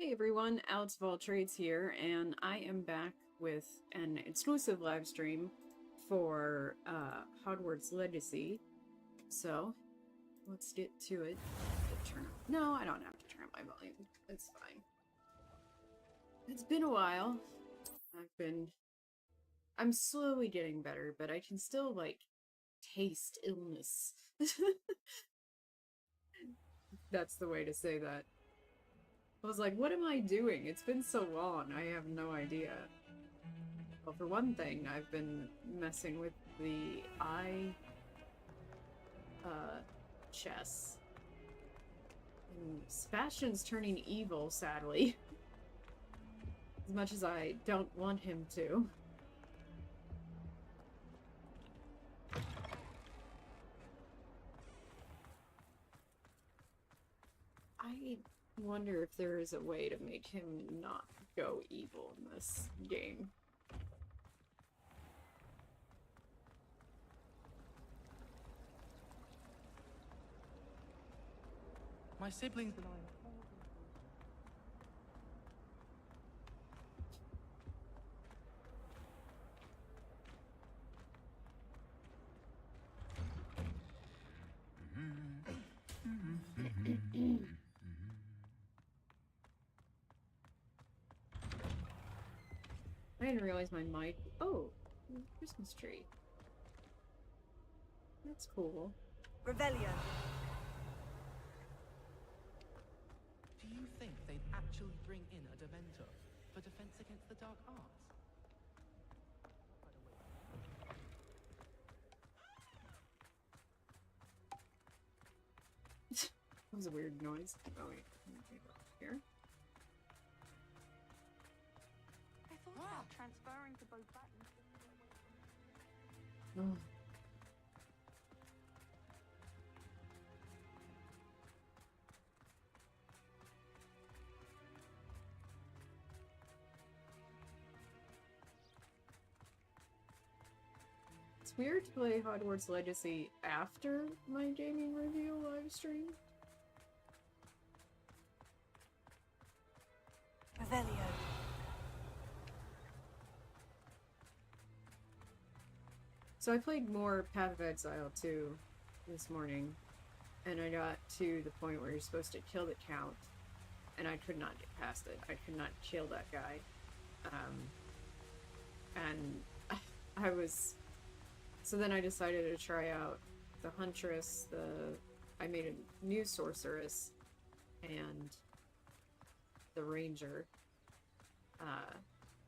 Hey everyone, Alex of All Trades here, and I am back with an exclusive live stream for Hogwarts Legacy. So, let's get to it. No, I don't have to turn up my volume. It's fine. It's been a while. I'm slowly getting better, but I can still, like, taste illness. That's the way to say that. I was like, what am I doing? It's been so long, I have no idea. Well, for one thing, I've been messing with the eye chess. And Sebastian's turning evil, sadly. As much as I don't want him to. I wonder if there is a way to make him not go evil in this game. My siblings and I are I didn't realize my mic. Oh, Christmas tree. That's cool. Revelio. Do you think they'd actually bring in a Dementor for defense against the dark arts? That was a weird noise. Oh wait, here. I thought about transferring to both buttons. Oh. It's weird to play Hogwarts Legacy after my gaming review live stream. Revelio. So I played more Path of Exile 2 this morning, and I got to the point where you're supposed to kill the Count, and I could not get past it. I could not kill that guy. And I was... So then I decided to try out the Huntress, I made a new Sorceress, and the Ranger.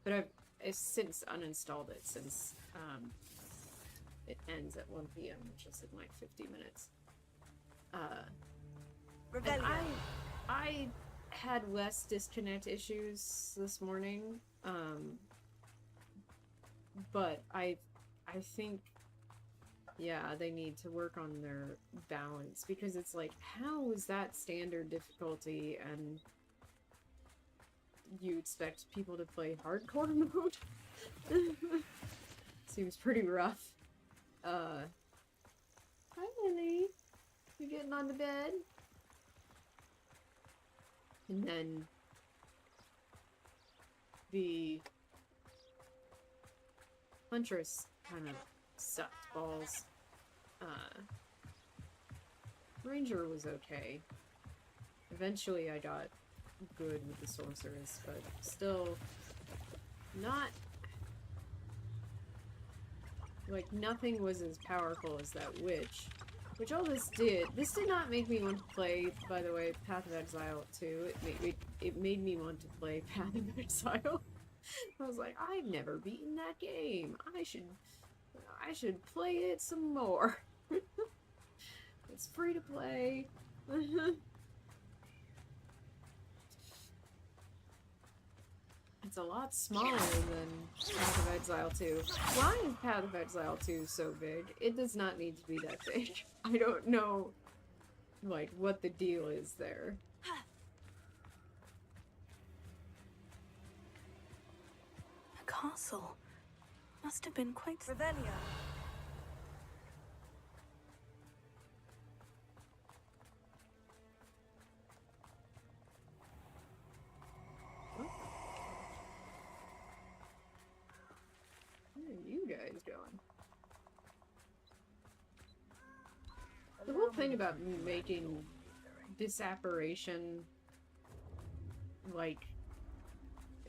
But I've since uninstalled it since it ends at 1 p.m, which is in like 50 minutes. And I had less disconnect issues this morning, but I think, yeah, they need to work on their balance, because it's like, how is that standard difficulty and you expect people to play hardcore mode? Seems pretty rough. Hi Lily, you getting on the bed? And then the Huntress kind of sucked balls. Ranger was okay. Eventually I got good with the Sorceress, but still not... Like, nothing was as powerful as that witch. Which all this did not make me want to play, by the way, Path of Exile 2. It made me want to play Path of Exile. I was like, I've never beaten that game. I should play it some more. It's free to play. It's a lot smaller than Path of Exile 2. Why is Path of Exile 2 so big? It does not need to be that big. I don't know, like, what the deal is there. The castle must have been quite... Revelio. thing about making disapparition like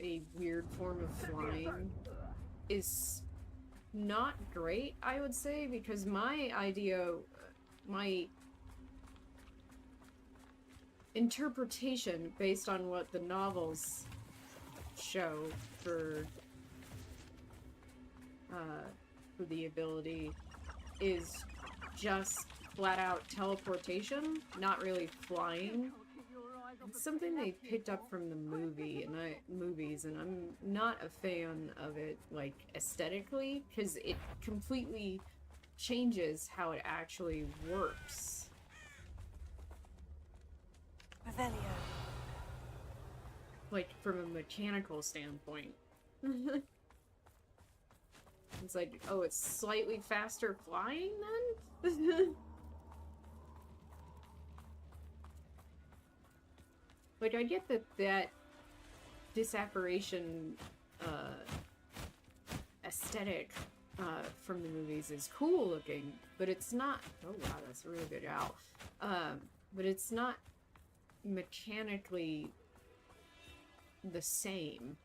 a weird form of flying is not great, I would say, because my interpretation based on what the novels show for the ability is just flat out teleportation, not really flying. It's something they picked up from the movies, and I'm not a fan of it, like, aesthetically, because it completely changes how it actually works. Revelio. Like, from a mechanical standpoint. It's like, oh, it's slightly faster flying, then? Like, I get that disapparition aesthetic from the movies is cool looking, but it's not. Oh wow, that's a really good owl. But it's not mechanically the same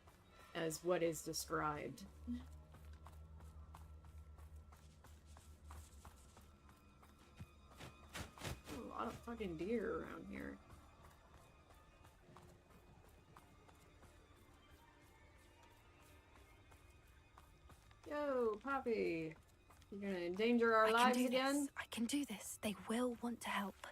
as what is described. A lot of fucking deer around here. Yo, Poppy! You're gonna endanger our lives again? I can do this. They will want to help.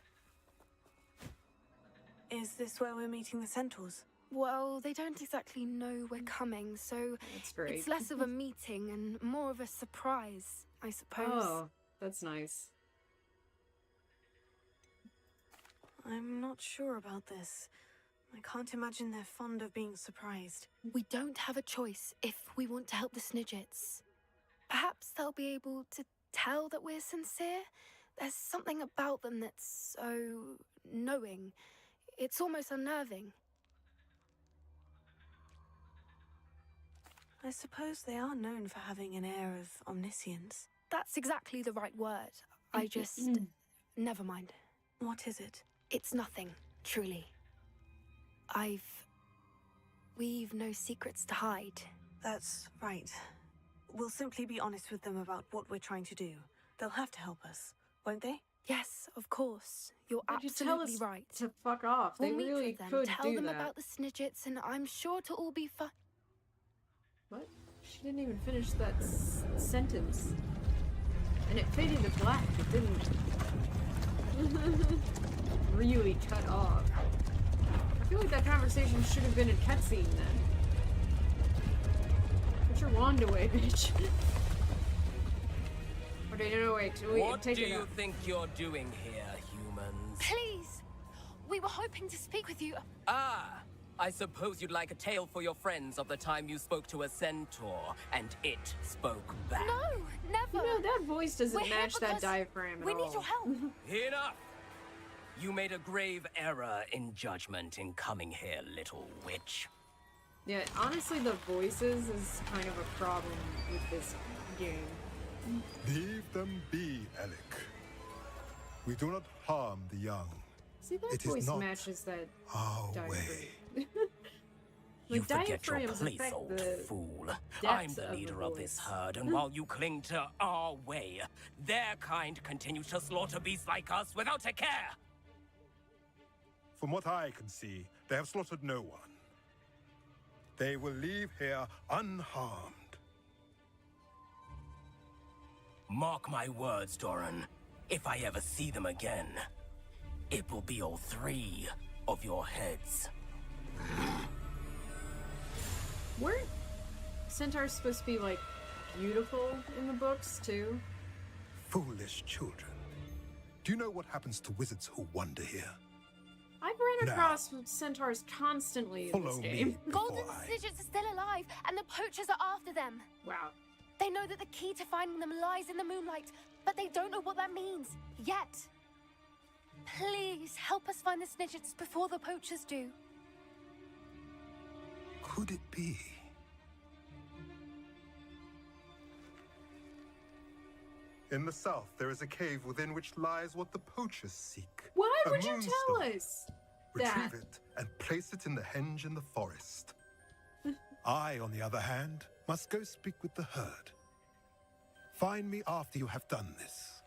Is this where we're meeting the centaurs? Well, they don't exactly know we're coming, so That's great. it's less of a meeting and more of a surprise, I suppose. Oh, that's nice. I'm not sure about this. I can't imagine they're fond of being surprised. We don't have a choice if we want to help the Snidgets. Perhaps they'll be able to tell that we're sincere. There's something about them that's so knowing. It's almost unnerving. I suppose they are known for having an air of omniscience. That's exactly the right word. I just... never mind. What is it? It's nothing, truly. We've no secrets to hide. That's right. We'll simply be honest with them about what we're trying to do. They'll have to help us, won't they? Yes, of course. You're absolutely right. To fuck off. They We'll meet really with them, could tell do them that. about the Snidgets, and I'm sure to all be fine. What? She didn't even finish that sentence. And it faded to black. It didn't really cut off. I feel like that conversation should have been a cutscene then. Put your wand away, bitch. Okay, no, wait. What take do it you out. think you're doing here, humans? Please! We were hoping to speak with you. Ah! I suppose you'd like a tale for your friends of the time you spoke to a centaur, and it spoke back. No, never! You know, that voice doesn't We're here match that because diaphragm at we all. need your help. Enough! You made a grave error in judgment in coming here, little witch. Yeah, honestly, the voices is kind of a problem with this game. Leave them be, Alec. We do not harm the young. See, that It is voice not matches that our diaphragm. way. You The forget your diaphragms place, affect old the fool. depth I'm the of the leader of this voice. herd, and while you cling to our way, their kind continues to slaughter beasts like us without a care. From what I can see, they have slaughtered no one. They will leave here unharmed. Mark my words, Doran. If I ever see them again, it will be all three of your heads. Weren't centaurs supposed to be, like, beautiful in the books, too? Foolish children. Do you know what happens to wizards who wander here? I've ran Now, across centaurs constantly in this Follow game. me Golden before I... Snidgets are still alive, and the poachers are after them. Wow. They know that the key to finding them lies in the moonlight, but they don't know what that means, yet. Please, help us find the Snidgets before the poachers do. Could it be? In the south, there is a cave within which lies what the poachers seek. Why A would you tell moonstone. us Retrieve that? it and place it in the henge in the forest. I, on the other hand, must go speak with the herd. Find me after you have done this.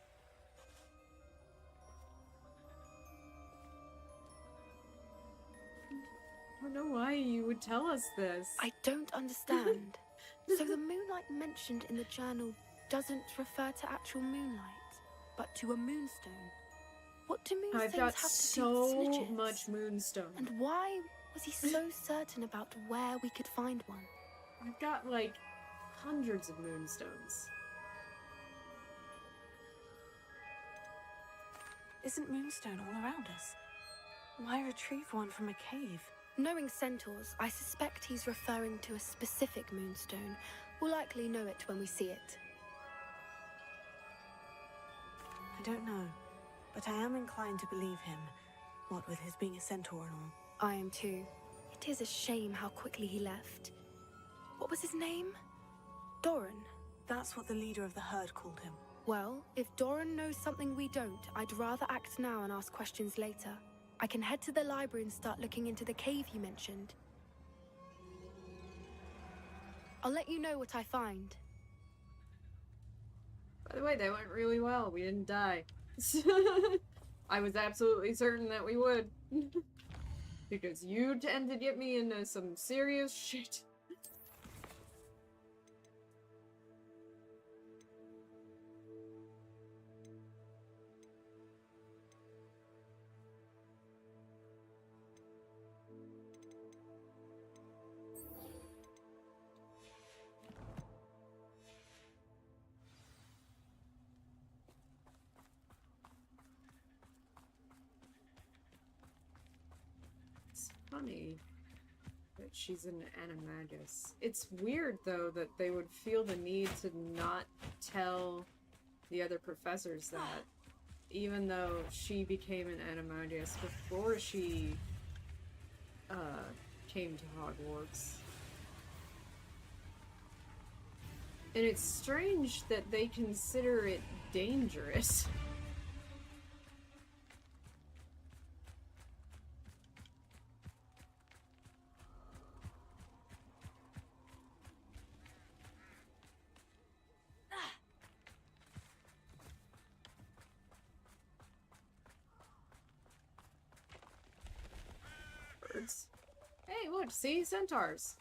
I don't know why you would tell us this. I don't understand. So the moonlight mentioned in the journal doesn't refer to actual moonlight, but to a moonstone. What do moonstones I've got have to so do with snitches? much moonstone. And why was he so certain about where we could find one? I've got like hundreds of moonstones. Isn't moonstone all around us? Why retrieve one from a cave? Knowing centaurs, I suspect he's referring to a specific moonstone. We'll likely know it when we see it. I don't know, but I am inclined to believe him, what with his being a centaur and all. I am too. It is a shame how quickly he left. What was his name? Doran. That's what the leader of the herd called him. Well, if Doran knows something we don't, I'd rather act now and ask questions later. I can head to the library and start looking into the cave you mentioned. I'll let you know what I find. By the way, that went really well. We didn't die. I was absolutely certain that we would. Because you tend to get me into some serious shit. Funny that she's an animagus. It's weird though that they would feel the need to not tell the other professors that, even though she became an animagus before she came to Hogwarts. And it's strange that they consider it dangerous. Birds. Hey, look, see? Centaurs.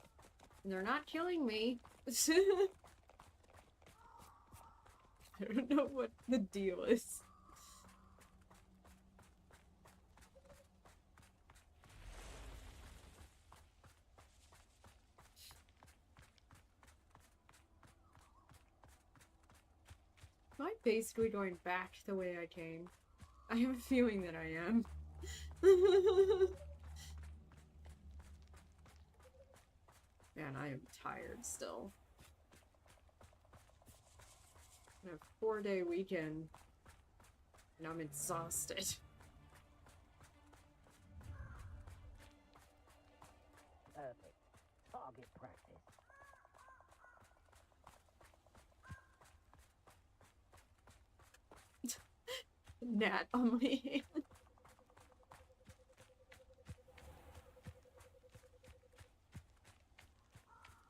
And they're not killing me. I don't know what the deal is. Am I basically going back the way I came? I have a feeling that I am. Man, I am tired still. A 4-day weekend, and I'm exhausted. Perfect. Target practice. Gnat on my hand.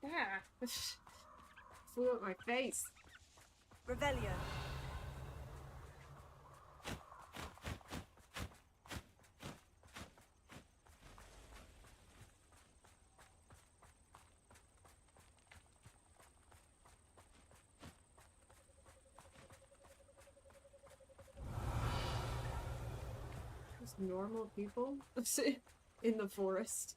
Ah, flew at my face. Revelio. Just normal people in the forest.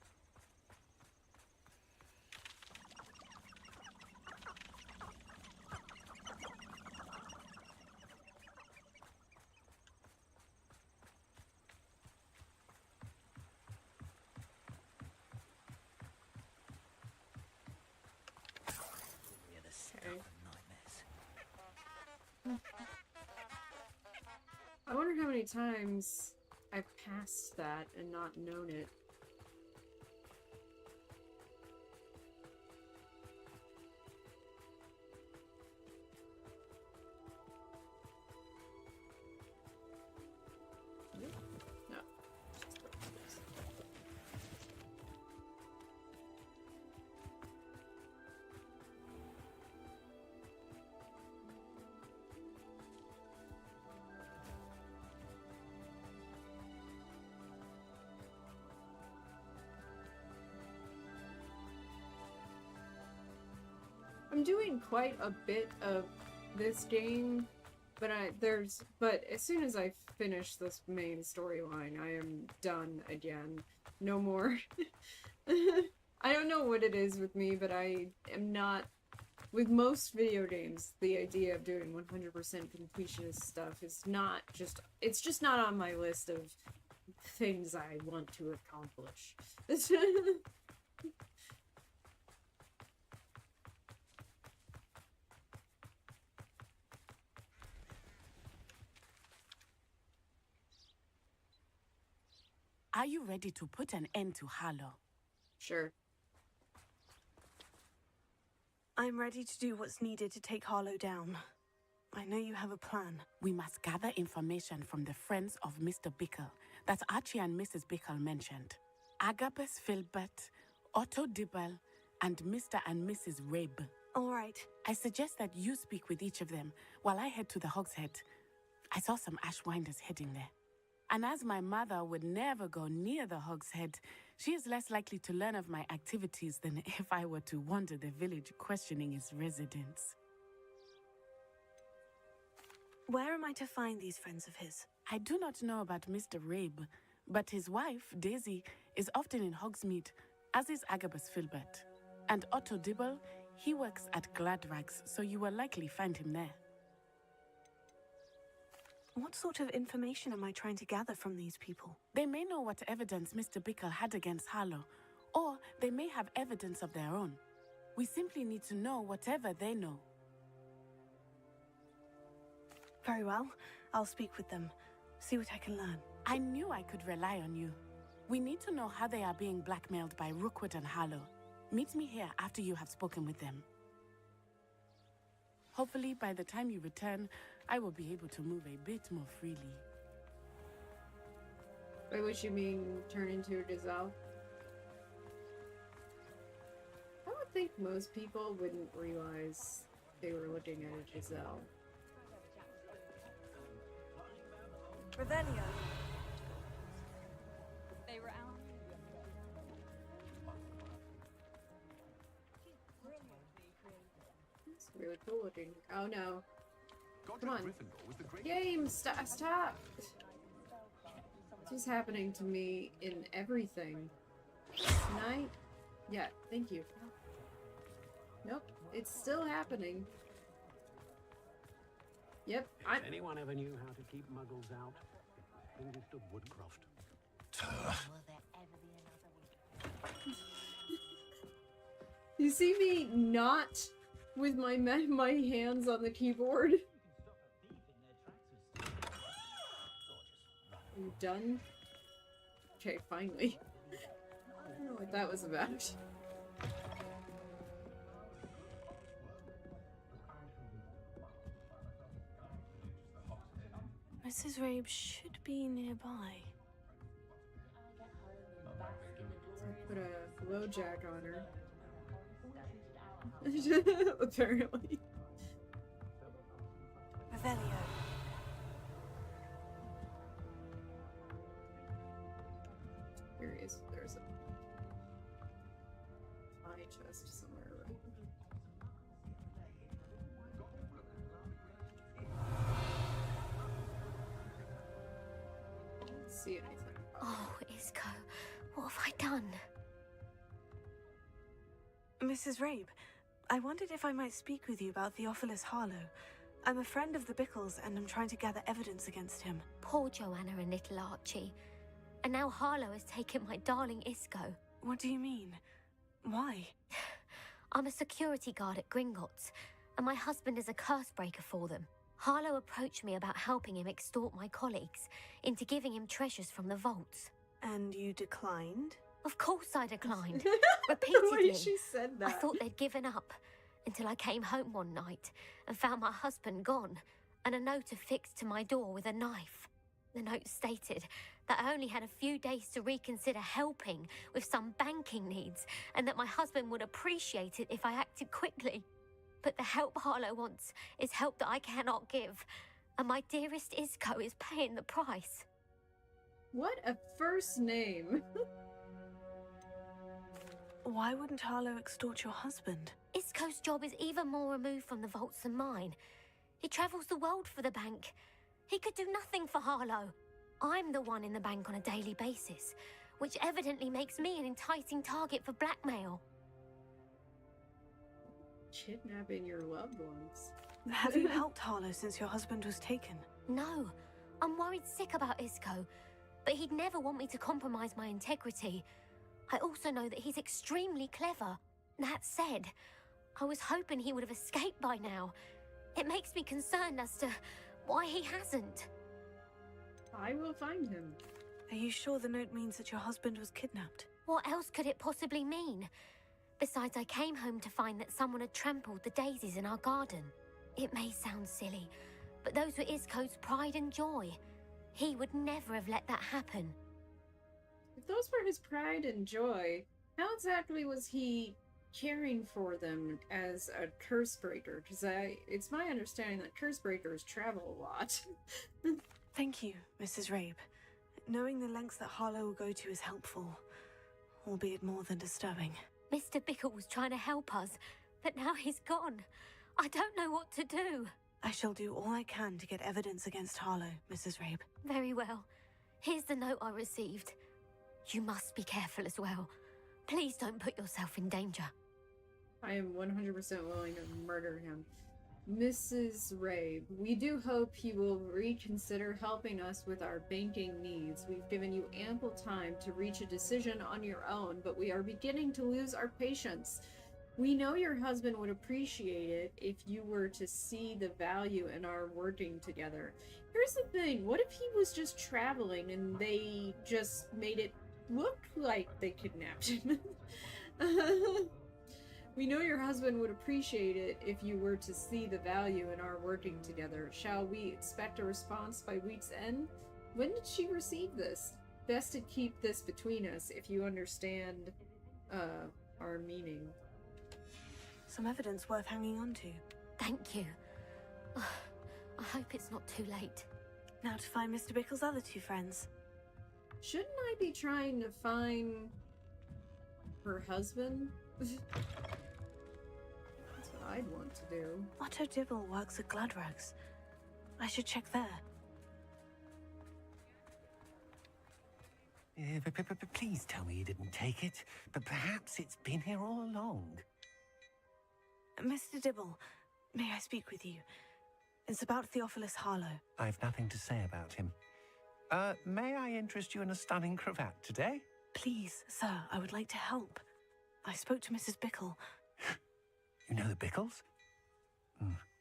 We're the stuff of nightmares. I wonder how many times I've passed that and not known it. I'm doing quite a bit of this game, but as soon as I finish this main storyline, I am done again. No more. I don't know what it is with me, but I am not. With most video games, the idea of doing 100% completionist stuff is not just. It's just not on my list of things I want to accomplish. Are you ready to put an end to Harlow? Sure. I'm ready to do what's needed to take Harlow down. I know you have a plan. We must gather information from the friends of Mr. Bickle that Archie and Mrs. Bickle mentioned. Agabus Filbert, Otto Dibble, and Mr. and Mrs. Rabe. All right. I suggest that you speak with each of them while I head to the Hogshead. I saw some Ashwinders heading there. And as my mother would never go near the Hogshead, she is less likely to learn of my activities than if I were to wander the village questioning its residents. Where am I to find these friends of his? I do not know about Mr. Rabe, but his wife, Daisy, is often in Hogsmeade, as is Agabus Filbert. And Otto Dibble, he works at Gladrags, so you will likely find him there. What sort of information am I trying to gather from these people? They may know what evidence Mr. Bickle had against Harlow, or they may have evidence of their own. We simply need to know whatever they know. Very well. I'll speak with them. See what I can learn. I knew I could rely on you. We need to know how they are being blackmailed by Rookwood and Harlow. Meet me here after you have spoken with them. Hopefully, by the time you return, I will be able to move a bit more freely. By which you mean turn into a gazelle? I would think most people wouldn't realize they were looking at a gazelle. Revelio. They were out. It's really cool looking. Oh no. Come on. Gryffindor was the great Game, stop! This is happening to me in everything. Tonight? Yeah, thank you. Nope, it's still happening. Yep, If anyone ever knew how to keep muggles out, it was the Woodcroft. Will there ever be another week? You see me not with my hands on the keyboard? Are you done? Okay, finally. I don't know what that was about. Mrs. Rabe should be nearby. So I put a glow jack on her. Apparently. Revelio. Here he is. There's a eye chest somewhere, right? I don't see anything. Oh, Isco, what have I done? Mrs. Rabe, I wondered if I might speak with you about Theophilus Harlow. I'm a friend of the Bickles and I'm trying to gather evidence against him. Poor Joanna and little Archie. And now Harlow has taken my darling Isco. What do you mean? Why? I'm a security guard at Gringotts, and my husband is a curse breaker for them. Harlow approached me about helping him extort my colleagues into giving him treasures from the vaults. And you declined? Of course I declined. The Repeatedly. way she said I that. thought they'd given up until I came home one night and found my husband gone and a note affixed to my door with a knife. The note stated that I only had a few days to reconsider helping with some banking needs and that my husband would appreciate it if I acted quickly. But the help Harlow wants is help that I cannot give, and my dearest Isco is paying the price. What a first name. Why wouldn't Harlow extort your husband? Isco's job is even more removed from the vaults than mine. He travels the world for the bank. He could do nothing for Harlow. I'm the one in the bank on a daily basis, which evidently makes me an enticing target for blackmail. Kidnapping your loved ones. Have you helped Harlow since your husband was taken? No, I'm worried sick about Isco, but he'd never want me to compromise my integrity. I also know that he's extremely clever. That said, I was hoping he would have escaped by now. It makes me concerned as to why he hasn't. I will find him. Are you sure the note means that your husband was kidnapped? What else could it possibly mean? Besides, I came home to find that someone had trampled the daisies in our garden. It may sound silly, but those were Isco's pride and joy. He would never have let that happen. If those were his pride and joy, how exactly was he caring for them as a curse breaker? Because it's my understanding that curse breakers travel a lot. Thank you, Mrs. Rabe. Knowing the lengths that Harlow will go to is helpful, albeit more than disturbing. Mr. Bickle was trying to help us, but now he's gone. I don't know what to do. I shall do all I can to get evidence against Harlow, Mrs. Rabe. Very well. Here's the note I received. You must be careful as well. Please don't put yourself in danger. I am 100% willing to murder him. Mrs. Rabe, we do hope you will reconsider helping us with our banking needs. We've given you ample time to reach a decision on your own, but we are beginning to lose our patience. We know your husband would appreciate it if you were to see the value in our working together. Here's the thing, what if he was just traveling and they just made it look like they kidnapped him? We know your husband would appreciate it if you were to see the value in our working together. Shall we expect a response by week's end? When did she receive this? Best to keep this between us if you understand our meaning. Some evidence worth hanging on to. Thank you. I hope it's not too late. Now to find Mr. Bickle's other two friends. Shouldn't I be trying to find her husband? That's what I'd want to do. Otto Dibble works at Gladrags. I should check there. Please tell me you didn't take it. But perhaps it's been here all along. Mr. Dibble, may I speak with you? It's about Theophilus Harlow. I've nothing to say about him. May I interest you in a stunning cravat today? Please, sir, I would like to help. I spoke to Mrs. Bickle. You know the Bickles?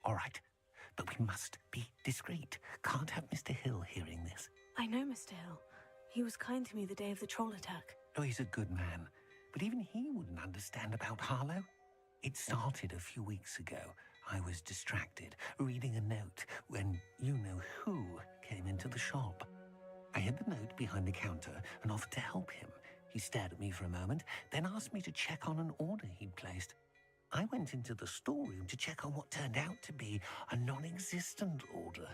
All right. But we must be discreet. Can't have Mr. Hill hearing this. I know Mr. Hill. He was kind to me the day of the troll attack. Oh, he's a good man. But even he wouldn't understand about Harlow. It started a few weeks ago. I was distracted, reading a note, when you-know-who came into the shop. I hid the note behind the counter and offered to help him. He stared at me for a moment, then asked me to check on an order he'd placed. I went into the storeroom to check on what turned out to be a non-existent order.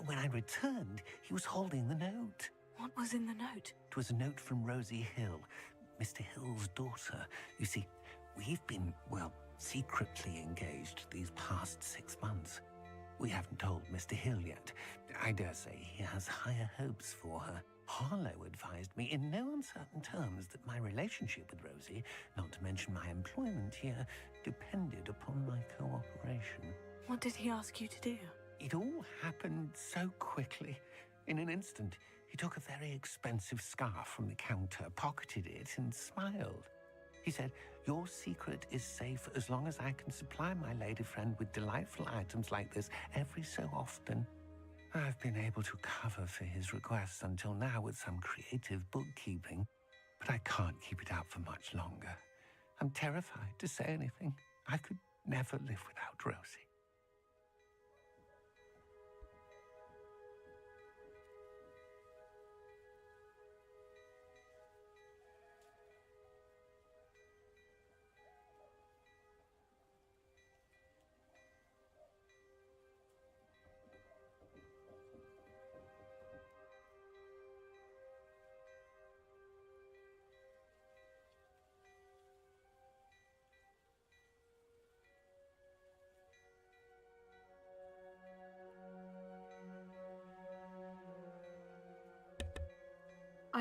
When I returned, he was holding the note. What was in the note? It was a note from Rosie Hill, Mr. Hill's daughter. You see, we've been, well, secretly engaged these past 6 months. We haven't told Mr. Hill yet. I dare say he has higher hopes for her. Harlow advised me in no uncertain terms that my relationship with Rosie, not to mention my employment here, depended upon my cooperation. What did he ask you to do? It all happened so quickly. In an instant, he took a very expensive scarf from the counter, pocketed it, and smiled. He said, "Your secret is safe as long as I can supply my lady friend with delightful items like this every so often." I've been able to cover for his requests until now with some creative bookkeeping, but I can't keep it out for much longer. I'm terrified to say anything. I could never live without Rosie.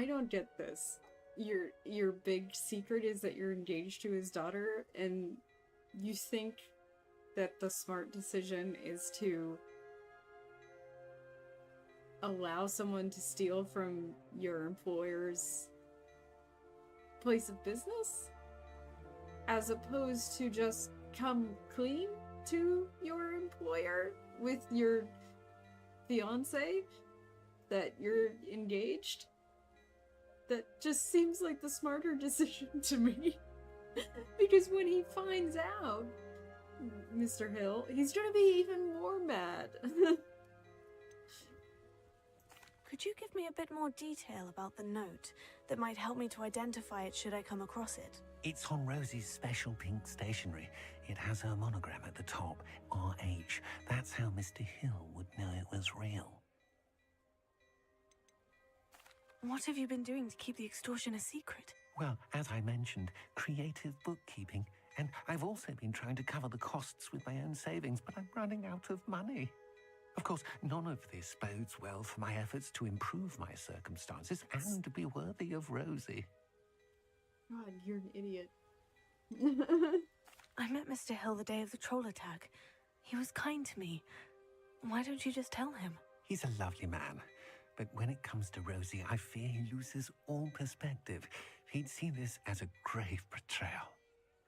I don't get this. Your big secret is that you're engaged to his daughter, and you think that the smart decision is to allow someone to steal from your employer's place of business? As opposed to just come clean to your employer with your fiance that you're engaged? That just seems like the smarter decision to me. Because when he finds out, Mr. Hill, he's gonna be even more mad. Could you give me a bit more detail about the note that might help me to identify it should I come across it? It's on Rosie's special pink stationery. It has her monogram at the top, RH. That's how Mr. Hill would know it was real. What have you been doing to keep the extortion a secret? Well, as I mentioned, creative bookkeeping. And I've also been trying to cover the costs with my own savings, but I'm running out of money. Of course, none of this bodes well for my efforts to improve my circumstances and to be worthy of Rosie. God, you're an idiot. I met Mr. Hill the day of the troll attack. He was kind to me. Why don't you just tell him? He's a lovely man. But when it comes to Rosie, I fear he loses all perspective. He'd see this as a grave betrayal.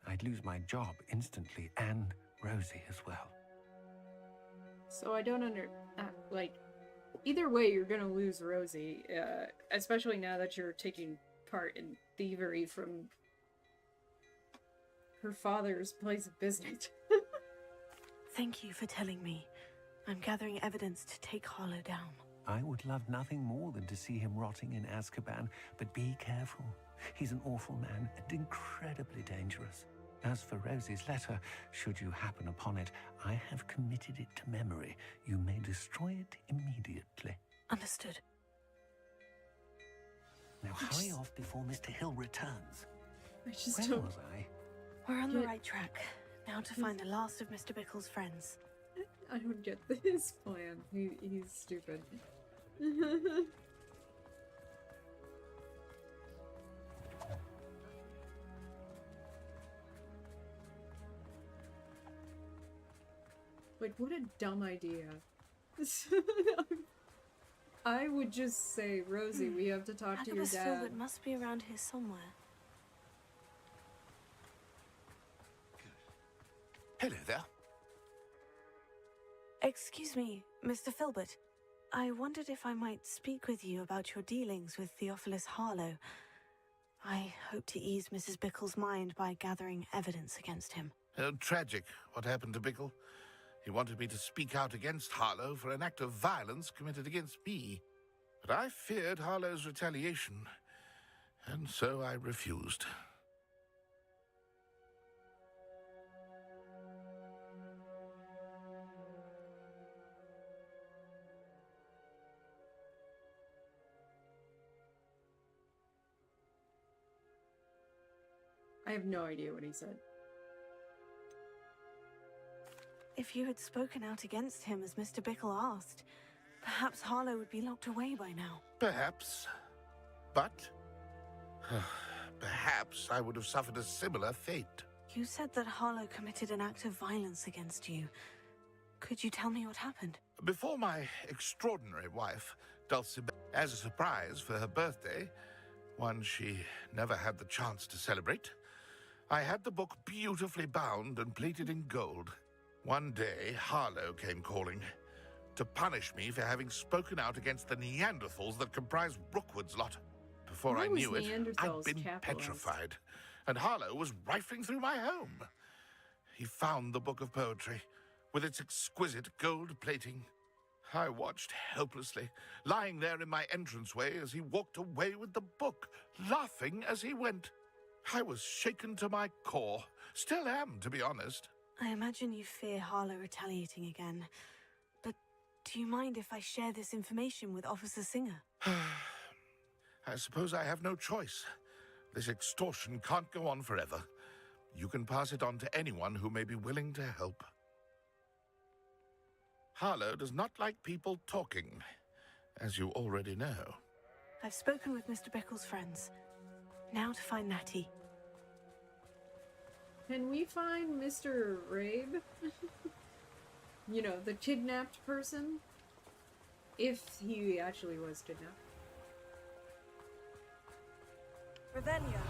I'd lose my job instantly, and Rosie as well. So I don't like, either way you're gonna lose Rosie, especially now that you're taking part in thievery from her father's place of business. Thank you for telling me. I'm gathering evidence to take Harlow down. I would love nothing more than to see him rotting in Azkaban, but be careful. He's an awful man and incredibly dangerous. As for Rosie's letter, should you happen upon it, I have committed it to memory. You may destroy it immediately. Understood. Now hurry off before Mr. Hill returns. I just Where don't... was I? We're on the right track. Now to find the last of Mr. Bickle's friends. I don't get his plan. He's stupid. Like, what a dumb idea. I would just say, Rosie, we have to talk to your dad. Filbert must be around here somewhere. Hello there. Excuse me, Mr. Filbert. I wondered if I might speak with you about your dealings with Theophilus Harlow. I hope to ease Mrs. Bickle's mind by gathering evidence against him. Tragic, what happened to Bickle. He wanted me to speak out against Harlow for an act of violence committed against me. But I feared Harlow's retaliation, and so I refused. I have no idea what he said. If you had spoken out against him as Mr. Bickle asked, perhaps Harlow would be locked away by now. Perhaps. But perhaps I would have suffered a similar fate. You said that Harlow committed an act of violence against you. Could you tell me what happened? Before my extraordinary wife, Dulcibella, as a surprise for her birthday, one she never had the chance to celebrate, I had the book beautifully bound and plated in gold. One day, Harlow came calling to punish me for having spoken out against the Neanderthals that comprise Rookwood's lot. Before I knew it, I'd been petrified, and Harlow was rifling through my home. He found the book of poetry, with its exquisite gold plating. I watched helplessly, lying there in my entranceway as he walked away with the book, laughing as he went. I was shaken to my core. Still am, to be honest. I imagine you fear Harlow retaliating again. But do you mind if I share this information with Officer Singer? I suppose I have no choice. This extortion can't go on forever. You can pass it on to anyone who may be willing to help. Harlow does not like people talking, as you already know. I've spoken with Mr. Bickle's friends. Now to find Natty. Can we find Mr. Rabe? You know, the kidnapped person? If he actually was kidnapped. Revelio.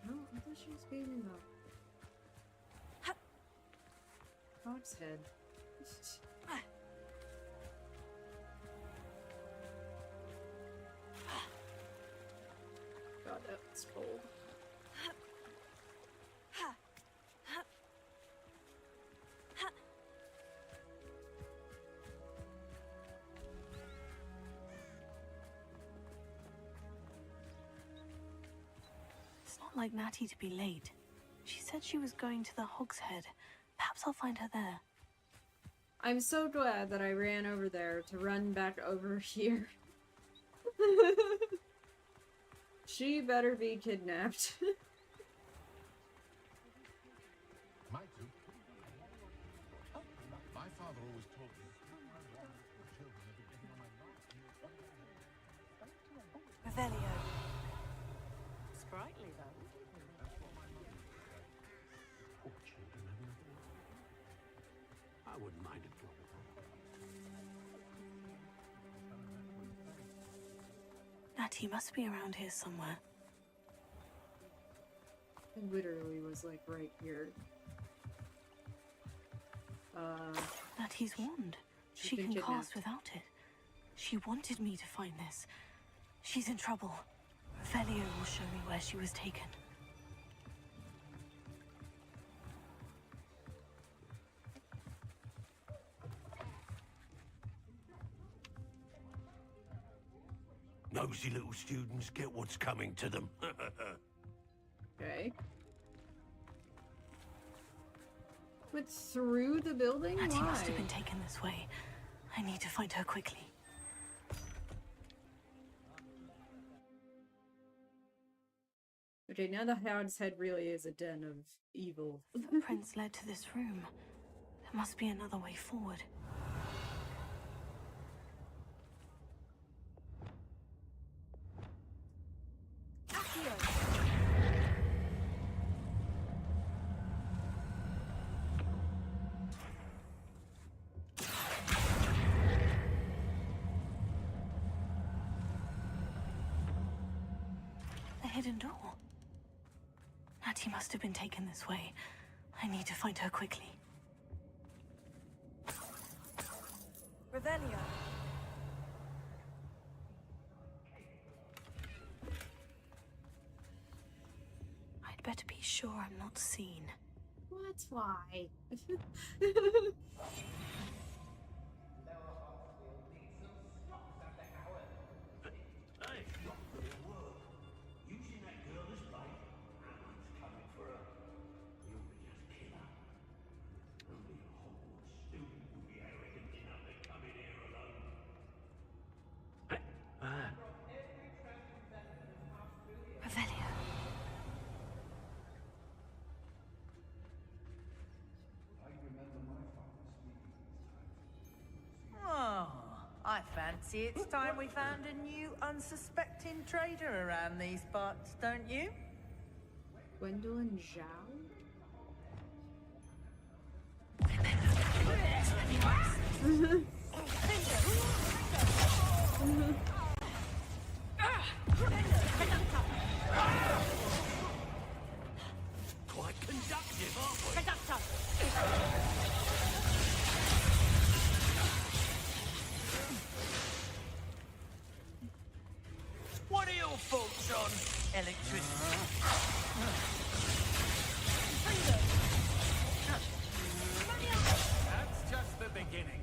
No, I thought she was being the Hog's head. God, that's cold. It's not like Natty to be late. She said she was going to the Hog's Head. Perhaps I'll find her there. I'm so glad that I ran over there to run back over here. She better be kidnapped. My two. My father always told me. Revelio. Sprightly, though. Poor children, I wouldn't mind it. Natty must be around here somewhere. It literally was like right here. Natty's wand. She's She been can kidnapped. cast without it. She wanted me to find this. She's in trouble. Revelio will show me where she was taken. Nosy little students get what's coming to them. Okay. But through the building? Natty Why? must have been taken this way. I need to find her quickly. Okay, now the Hog's Head really is a den of evil. Footprints led to this room. There must be another way forward. The hidden door. Natty must have been taken this way. I need to find her quickly. Revelio. I'd better be sure I'm not seen. What? Why? Using that girl as bait. Someone's coming for her. You'll be just kill her. Only a Hogwarts student would be arrogant enough to come in here alone. Revelio. Oh, I fancy it's time we found a new unsuspecting trader around these parts, don't you? Gwendolyn Zhao? Quite conductive, aren't we? What are your thoughts on electricity? That's just the beginning.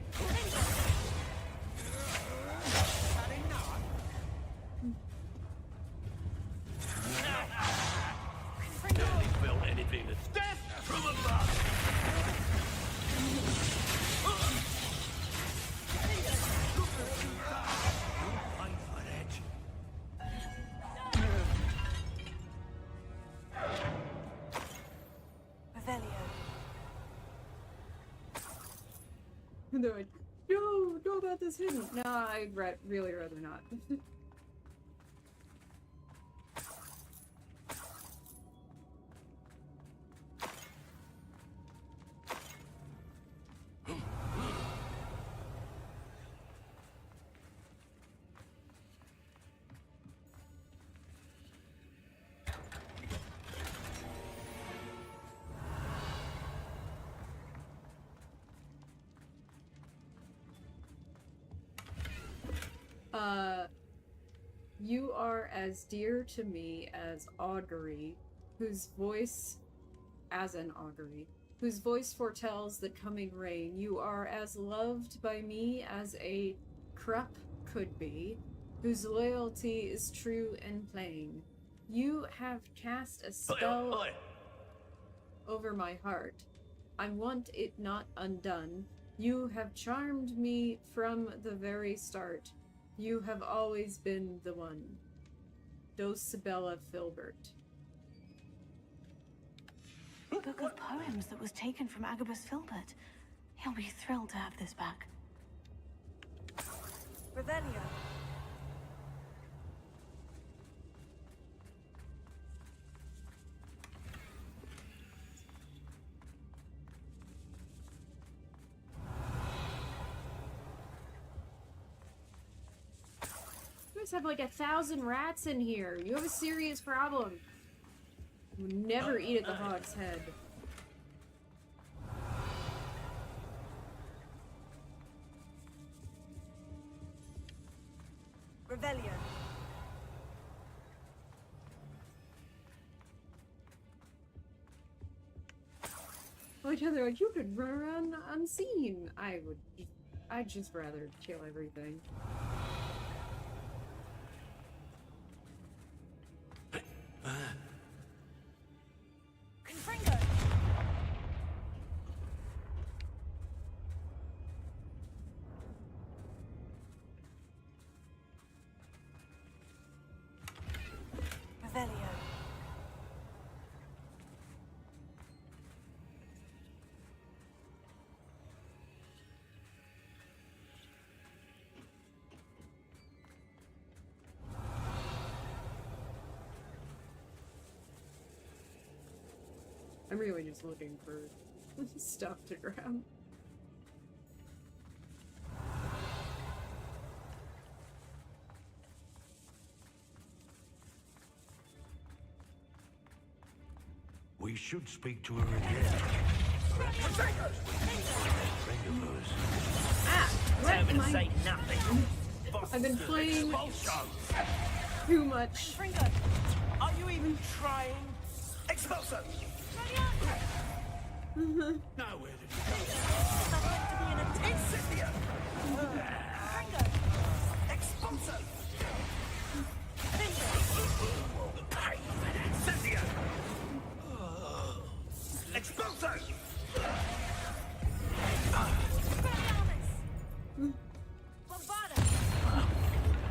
Barely felt anything. Death from above! You'll pay for that. And they're like, no, know about this hidden. No, I'd really rather not. You are as dear to me as augury, whose voice foretells the coming rain. You are as loved by me as a Krupp could be, whose loyalty is true and plain. You have cast a spell over my heart. I want it not undone. You have charmed me from the very start. You have always been the one. Dulcibella Filbert. Book of poems that was taken from Agabus Filbert. He'll be thrilled to have this back. Revelio. You guys have like 1,000 rats in here. You have a serious problem. You would never eat at the Hog's Head. Revelio. Like how they're like, you could run around unseen. I'd just rather kill everything. Confringo. Revelio. I'm really just looking for stuff to grab. We should speak to her again. Friend of hers. Ah! What am Determined to I? say nothing. I've been playing too much. Are you even trying? Expulso! Now where did you go? Incendio! Expulso! Incendio! Expulso!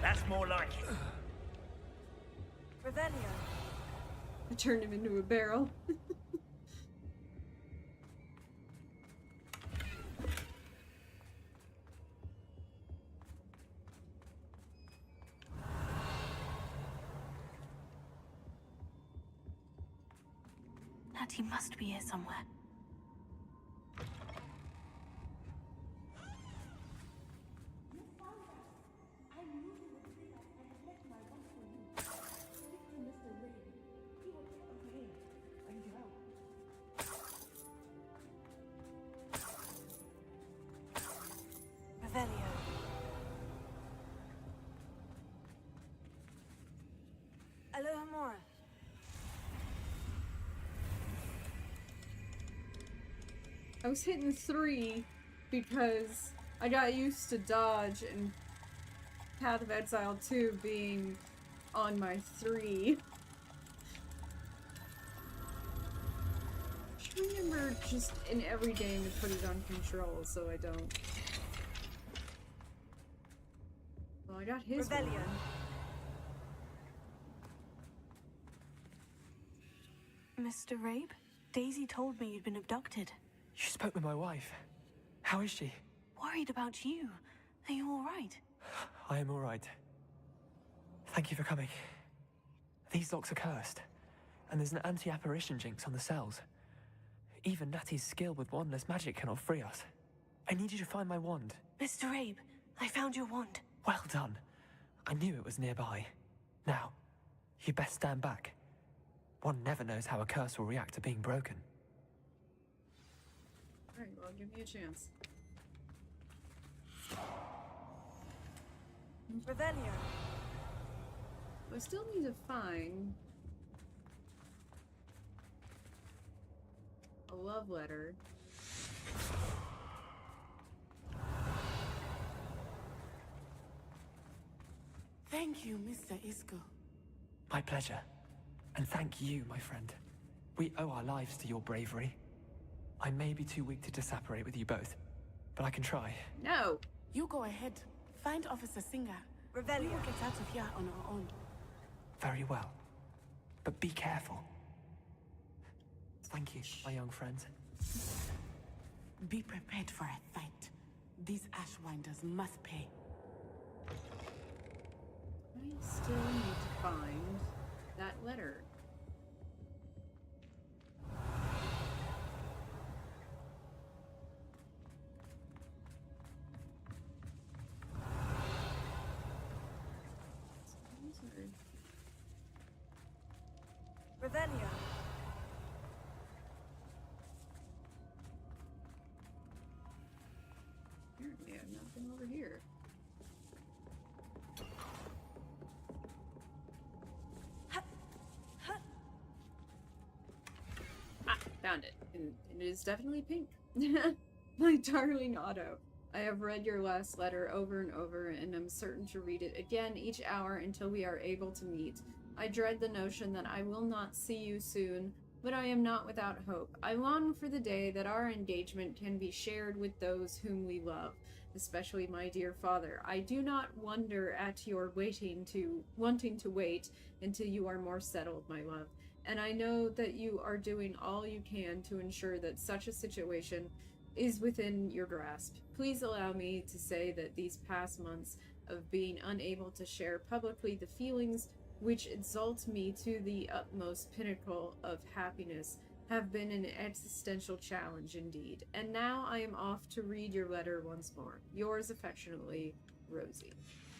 That's more like it. Revelio. I turned him into a barrel. Natty must be here somewhere. Revelio. Alohomora. I was hitting 3 because I got used to dodge and Path of Exile 2 being on my 3. I remember just in every game to put it on control so I don't. Well, I got his Revelio. one. Mr. Rabe, Daisy told me you'd been abducted. You spoke with my wife. How is she? worried about you. Are you all right? I am all right. Thank you for coming. These locks are cursed, and there's an anti-apparition jinx on the cells. Even Natty's skill with wandless magic cannot free us. I need you to find my wand. Mr. Abe, I found your wand. Well done. I knew it was nearby. Now, you best stand back. One never knows how a curse will react to being broken. Alright, well, give me a chance. Revelio. I still need to find a love letter. Thank you, Mr. Isco. My pleasure. And thank you, my friend. We owe our lives to your bravery. I may be too weak to disapparate with you both, but I can try. No! You go ahead. Find Officer Singer. Revelio. We will get out of here on our own. Very well. But be careful. Thank you, my young friend. Be prepared for a fight. These Ashwinders must pay. I still need to find that letter. Revelio. Apparently I've not been over here. Ah, found it. And it is definitely pink. My darling Otto, I have read your last letter over and over, and am certain to read it again each hour until we are able to meet. I dread the notion that I will not see you soon, but I am not without hope. I long for the day that our engagement can be shared with those whom we love, especially my dear father. I do not wonder at your wanting to wait until you are more settled, my love. And I know that you are doing all you can to ensure that such a situation is within your grasp. Please allow me to say that these past months of being unable to share publicly the feelings which exalt me to the utmost pinnacle of happiness have been an existential challenge indeed. And now I am off to read your letter once more. Yours affectionately, Rosie.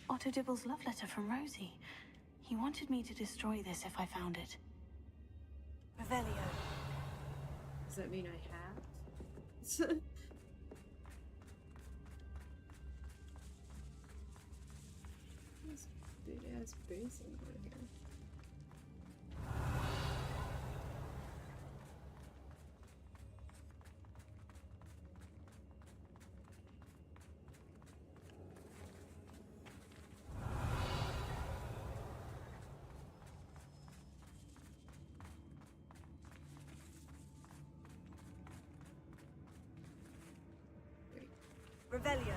Otto Dibble's love letter from Rosie. He wanted me to destroy this if I found it. Revelio. Does that mean I have? This big ass basin over here. Revelio.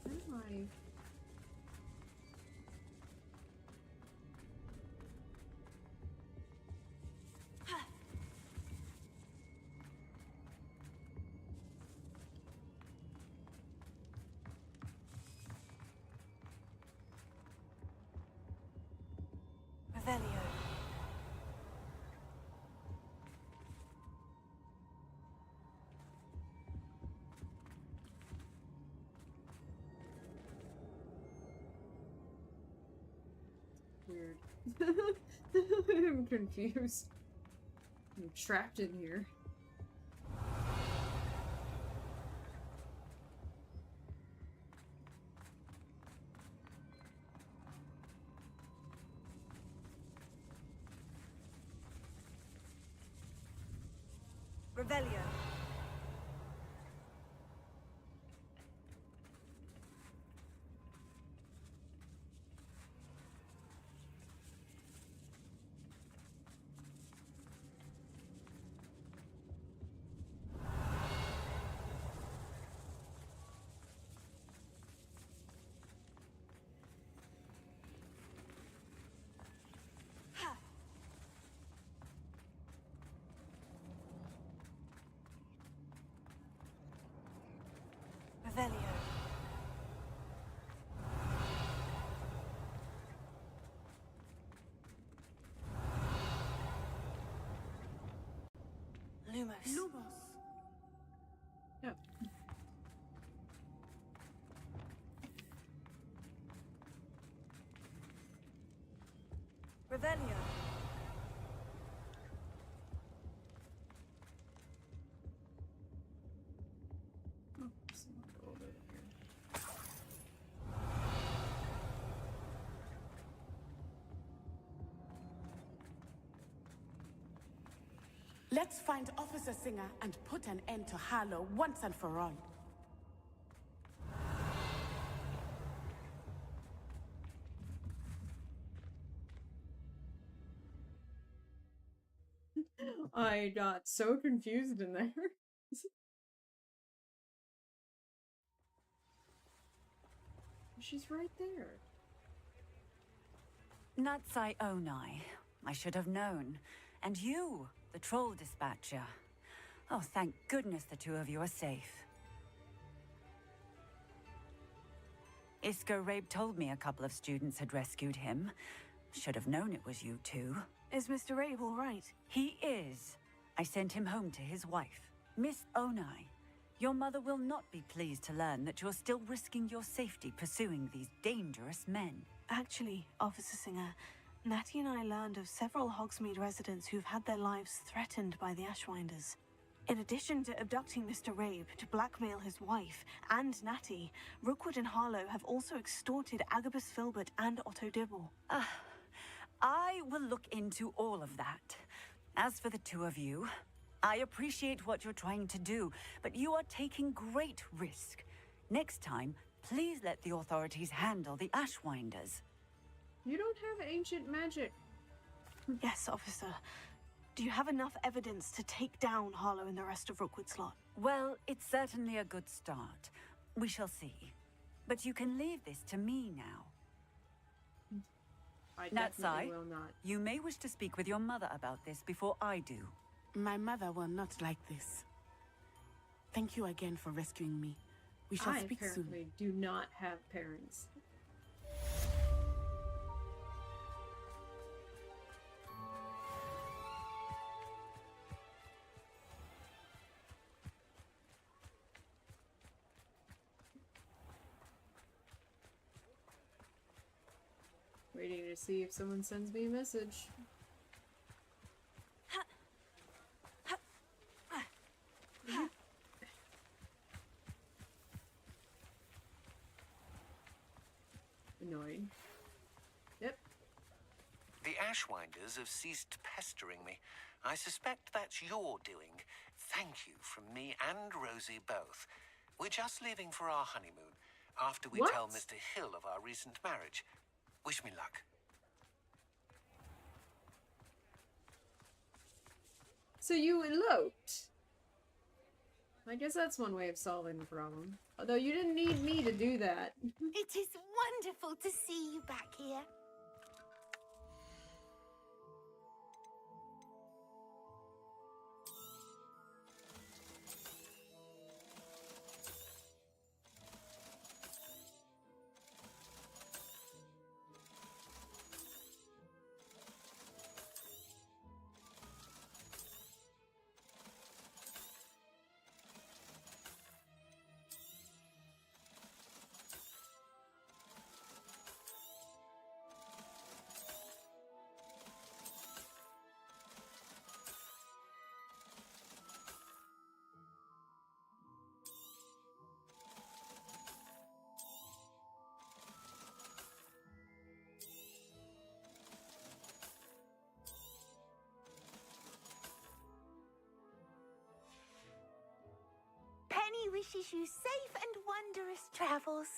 Where am I? Revelio. Weird. I'm confused. I'm trapped in here. Revelio. Revelio. Lumos. Lumos. Yeah. Revelio. Oh, someone go over there. Let's find Officer Singer and put an end to Harlow once and for all. I got so confused in there. She's right there. Natsai Onai. I should have known. And you, the troll dispatcher. Oh, thank goodness the two of you are safe. Isco Rabe told me a couple of students had rescued him. Should have known it was you two. Is Mr. Rabe all right? He is. I sent him home to his wife. Miss Onai, your mother will not be pleased to learn that you're still risking your safety pursuing these dangerous men. Actually, Officer Singer, Natty and I learned of several Hogsmeade residents who've had their lives threatened by the Ashwinders. In addition to abducting Mr. Rabe to blackmail his wife and Natty, Rookwood and Harlow have also extorted Agabus Filbert and Otto Dibble. I will look into all of that. As for the two of you, I appreciate what you're trying to do, but you are taking great risk. Next time, please let the authorities handle the Ashwinders. You don't have ancient magic. Yes, officer. Do you have enough evidence to take down Harlow and the rest of Rookwood's lot? Well, it's certainly a good start. We shall see. But you can leave this to me now. I Natsai, definitely will not. you may wish to speak with your mother about this before I do. My mother will not like this. Thank you again for rescuing me. We shall I speak soon. apparently do not have parents. Waiting to see if someone sends me a message. Annoying. Yep. The Ashwinders have ceased pestering me. I suspect that's your doing. Thank you from me and Rosie both. We're just leaving for our honeymoon, after we tell Mr. Hill of our recent marriage. Wish me luck. So you eloped. I guess that's one way of solving the problem. Although you didn't need me to do that. It is wonderful to see you back here. Penny wishes you safe and wondrous travels.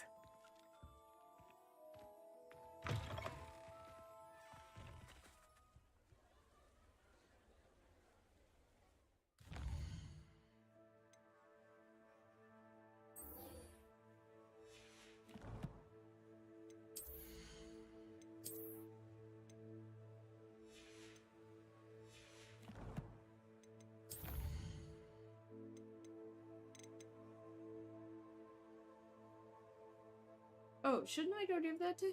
Oh, shouldn't I go give that to him?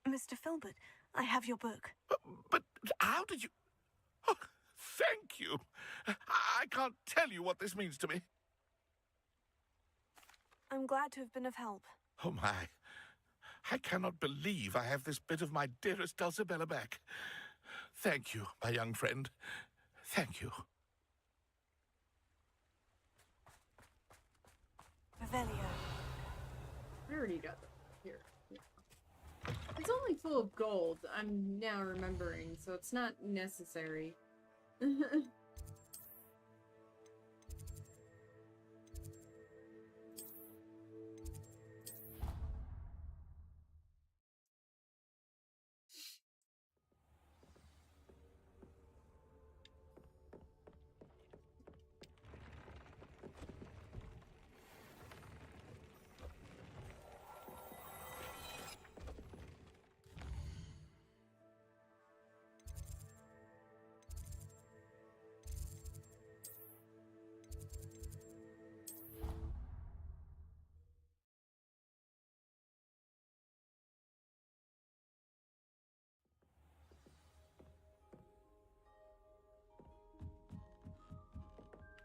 Mr. Filbert, I have your book. But how did you... Oh, thank you. I can't tell you what this means to me. I'm glad to have been of help. Oh, my. I cannot believe I have this bit of my dearest Dulcibella back. Thank you, my young friend. Thank you. Revelio. I already got that. Here. It's only full of gold, I'm now remembering, so it's not necessary.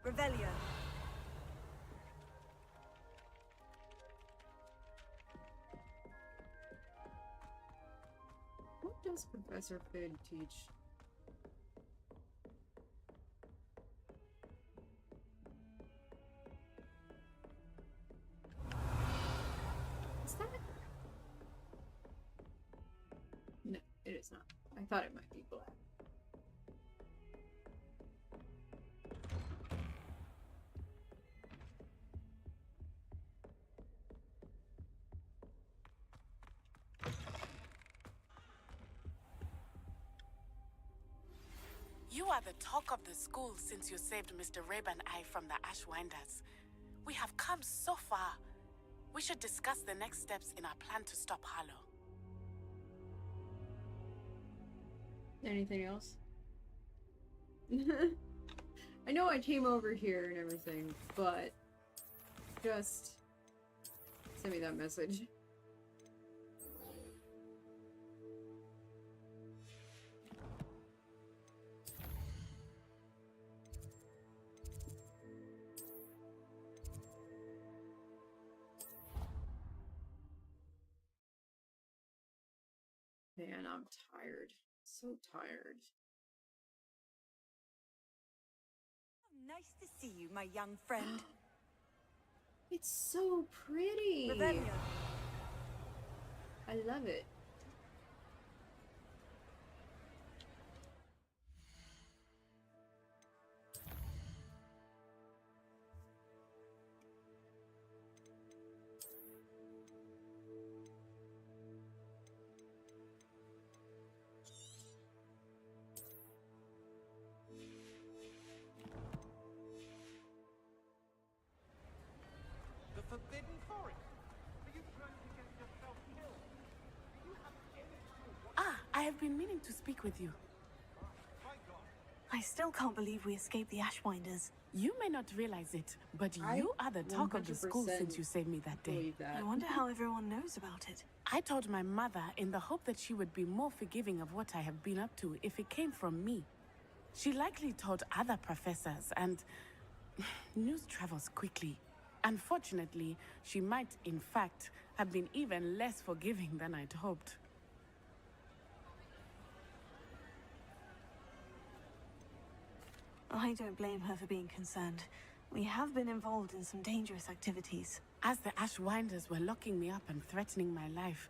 Revelio. What does Professor Fig teach? Is that... No, it is not. I thought it might be black. You are the talk of the school since you saved Mr. Reb and I from the Ashwinders. We have come so far. We should discuss the next steps in our plan to stop Harlow. Anything else? I know I came over here and everything, but just send me that message. Man, I'm tired. So tired. Nice to see you, my young friend. It's so pretty. Revelio. I love it. have been meaning to speak with you. I still can't believe we escaped the Ashwinders. You may not realize it, but you are the talk of the school since you saved me that day. I wonder how everyone knows about it. I told my mother in the hope that she would be more forgiving of what I have been up to if it came from me. She likely told other professors, and news travels quickly. Unfortunately, she might, in fact, have been even less forgiving than I'd hoped. I don't blame her for being concerned. We have been involved in some dangerous activities. As the Ashwinders were locking me up and threatening my life,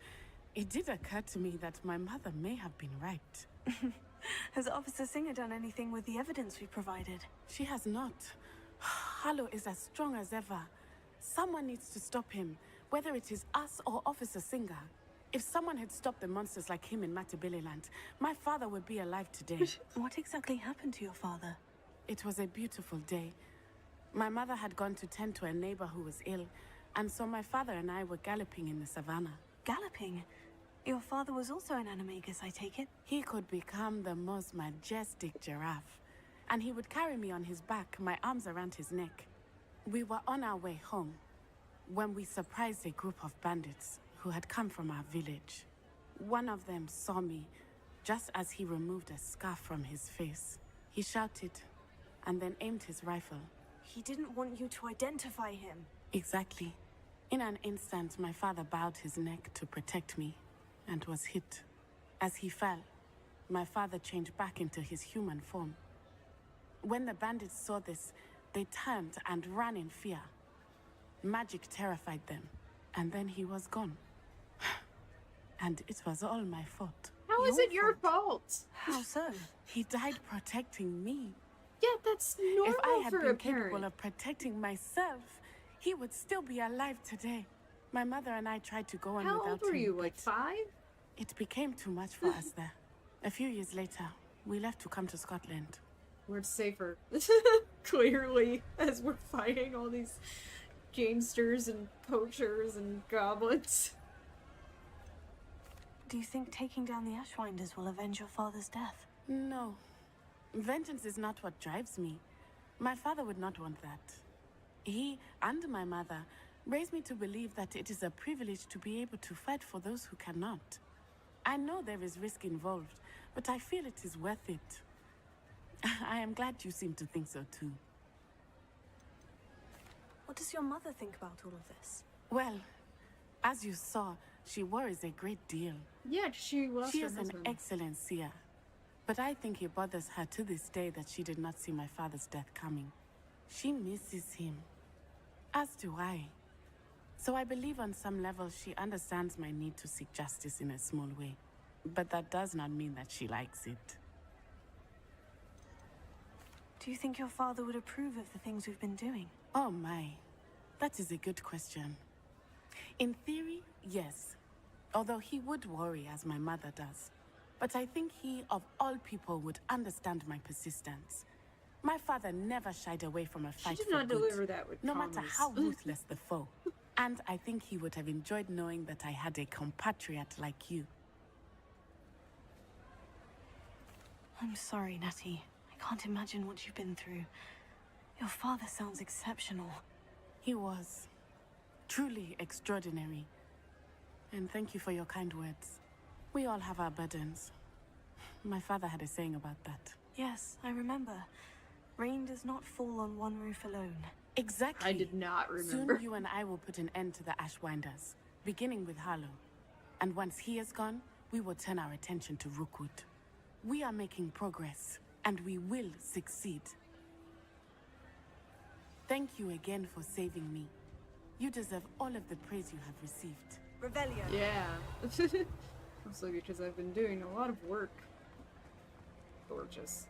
it did occur to me that my mother may have been right. Has Officer Singer done anything with the evidence we provided? She has not. Harlow is as strong as ever. Someone needs to stop him, whether it is us or Officer Singer. If someone had stopped the monsters like him in Matabeleland, my father would be alive today. What exactly happened to your father? It was a beautiful day. My mother had gone to tend to a neighbor who was ill, and so my father and I were galloping in the savannah. Galloping? Your father was also an animagus, I take it? He could become the most majestic giraffe, and he would carry me on his back, my arms around his neck. We were on our way home when we surprised a group of bandits who had come from our village. One of them saw me just as he removed a scarf from his face. He shouted and then aimed his rifle. He didn't want you to identify him. Exactly. In an instant, my father bowed his neck to protect me and was hit. As he fell, my father changed back into his human form. When the bandits saw this, they turned and ran in fear. Magic terrified them, and then he was gone. And it was all my fault. How is it your fault? How so? He died protecting me. Yeah, that's normal If I had for been a parent. capable of protecting myself, he would still be alive today. My mother and I tried to go on How without old were him, you, but like 5? it became too much for us there. A few years later, we left to come to Scotland. Where it's safer. Clearly, as we're fighting all these gamesters and poachers and goblins. Do you think taking down the Ashwinders will avenge your father's death? No. Vengeance is not what drives me. My father would not want that. He and my mother raised me to believe that it is a privilege to be able to fight for those who cannot. I know there is risk involved, but I feel it is worth it. I am glad you seem to think so too. What does your mother think about all of this? Well, as you saw, she worries a great deal. Yeah, she lost She her is an husband. excellent seer. But I think it bothers her to this day that she did not see my father's death coming. She misses him. As do I. So I believe on some level she understands my need to seek justice in a small way. But that does not mean that she likes it. Do you think your father would approve of the things we've been doing? Oh my. That is a good question. In theory, yes. Although he would worry as my mother does. But I think he, of all people, would understand my persistence. My father never shied away from a fight She did for not good, deliver that with no matter commas. how ruthless the foe. And I think he would have enjoyed knowing that I had a compatriot like you. I'm sorry, Natty. I can't imagine what you've been through. Your father sounds exceptional. He was. Truly extraordinary. And thank you for your kind words. We all have our burdens. My father had a saying about that. Yes, I remember. Rain does not fall on one roof alone. Exactly. I did not remember. Soon you and I will put an end to the Ashwinders, beginning with Harlow. And once he is gone, we will turn our attention to Rookwood. We are making progress, and we will succeed. Thank you again for saving me. You deserve all of the praise you have received. Revelio. Yeah. Mostly because I've been doing a lot of work. Gorgeous.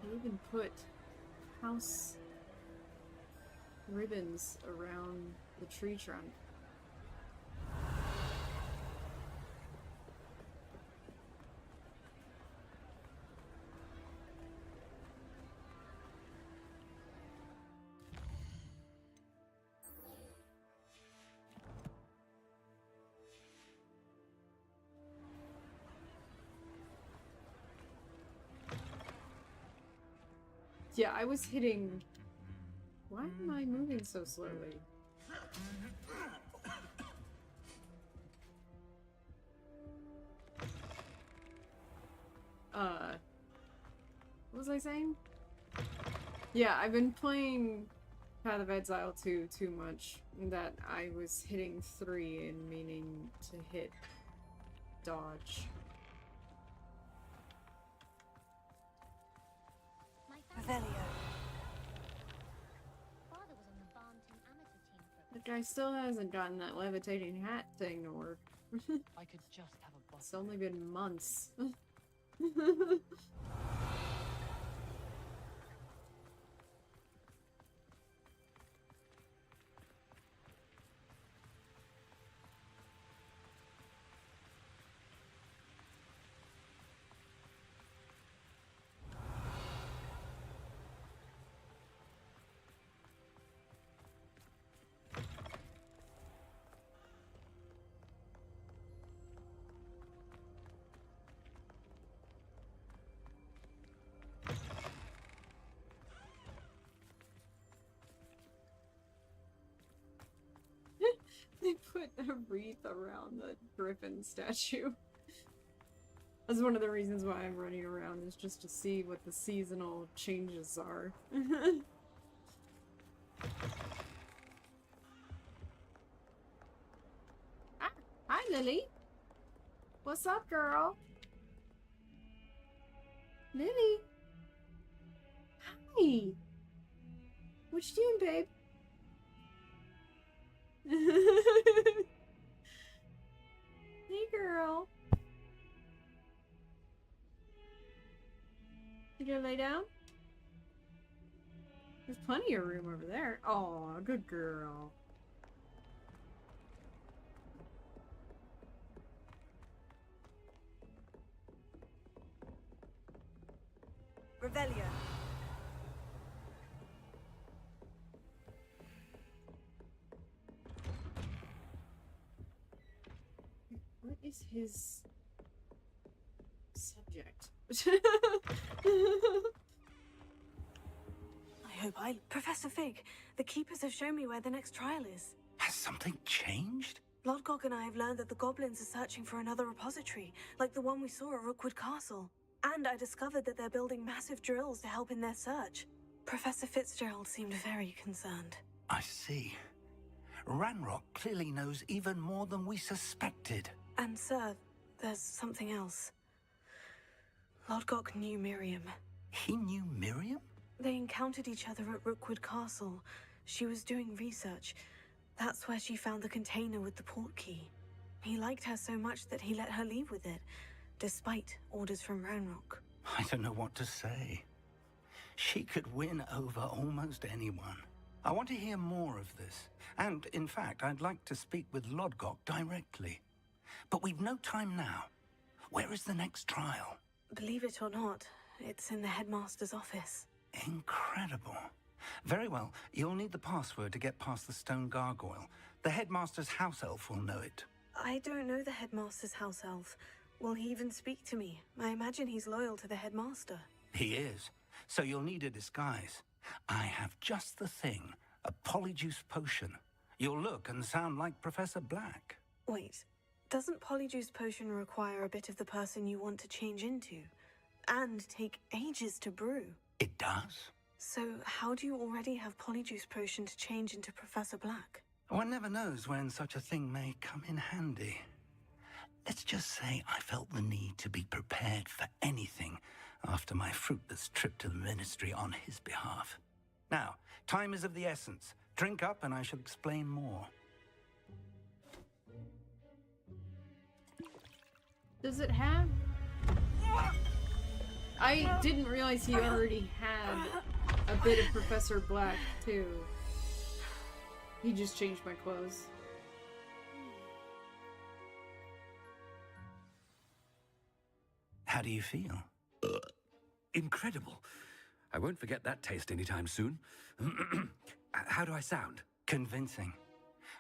I even put house ribbons around the tree trunk. Yeah, I was hitting... Why am I moving so slowly? What was I saying? Yeah, I've been playing Path of Exile 2 too much, that I was hitting 3 and meaning to hit dodge. Revelio. That guy still hasn't gotten that levitating hat thing to work. I could just have a bottle. It's only been months. They put a wreath around the griffin statue. That's one of the reasons why I'm running around, is just to see what the seasonal changes are. Ah, hi, Lily. What's up, girl? Lily. Hi. What you doing, babe? Hey, girl. You gonna lay down? There's plenty of room over there. Aw, good girl. Revelio. What is his subject? I hope Professor Fig, the Keepers have shown me where the next trial is. Has something changed? Lodgok and I have learned that the goblins are searching for another repository, like the one we saw at Rookwood Castle. And I discovered that they're building massive drills to help in their search. Professor Fitzgerald seemed very concerned. I see. Ranrock clearly knows even more than we suspected. And sir, there's something else. Lodgok knew Miriam. He knew Miriam? They encountered each other at Rookwood Castle. She was doing research. That's where she found the container with the port key. He liked her so much that he let her leave with it, despite orders from Ranrock. I don't know what to say. She could win over almost anyone. I want to hear more of this. And, in fact, I'd like to speak with Lodgok directly. But we've no time now. Where is the next trial? Believe it or not, it's in the headmaster's office. Incredible. Very well, you'll need the password to get past the stone gargoyle. The headmaster's house elf will know it. I don't know the headmaster's house elf. Will he even speak to me? I imagine he's loyal to the headmaster. He is. So you'll need a disguise. I have just the thing. A polyjuice potion. You'll look and sound like Professor Black. Wait, doesn't polyjuice potion require a bit of the person you want to change into? And take ages to brew? It does. So how do you already have polyjuice potion to change into Professor Black? One never knows when such a thing may come in handy. Let's just say I felt the need to be prepared for anything after my fruitless trip to the ministry on his behalf. Now, time is of the essence. Drink up and I shall explain more. Does it have... I didn't realize he already had a bit of Professor Black, too. He just changed my clothes. How do you feel? Incredible. I won't forget that taste anytime soon. How do I sound? Convincing.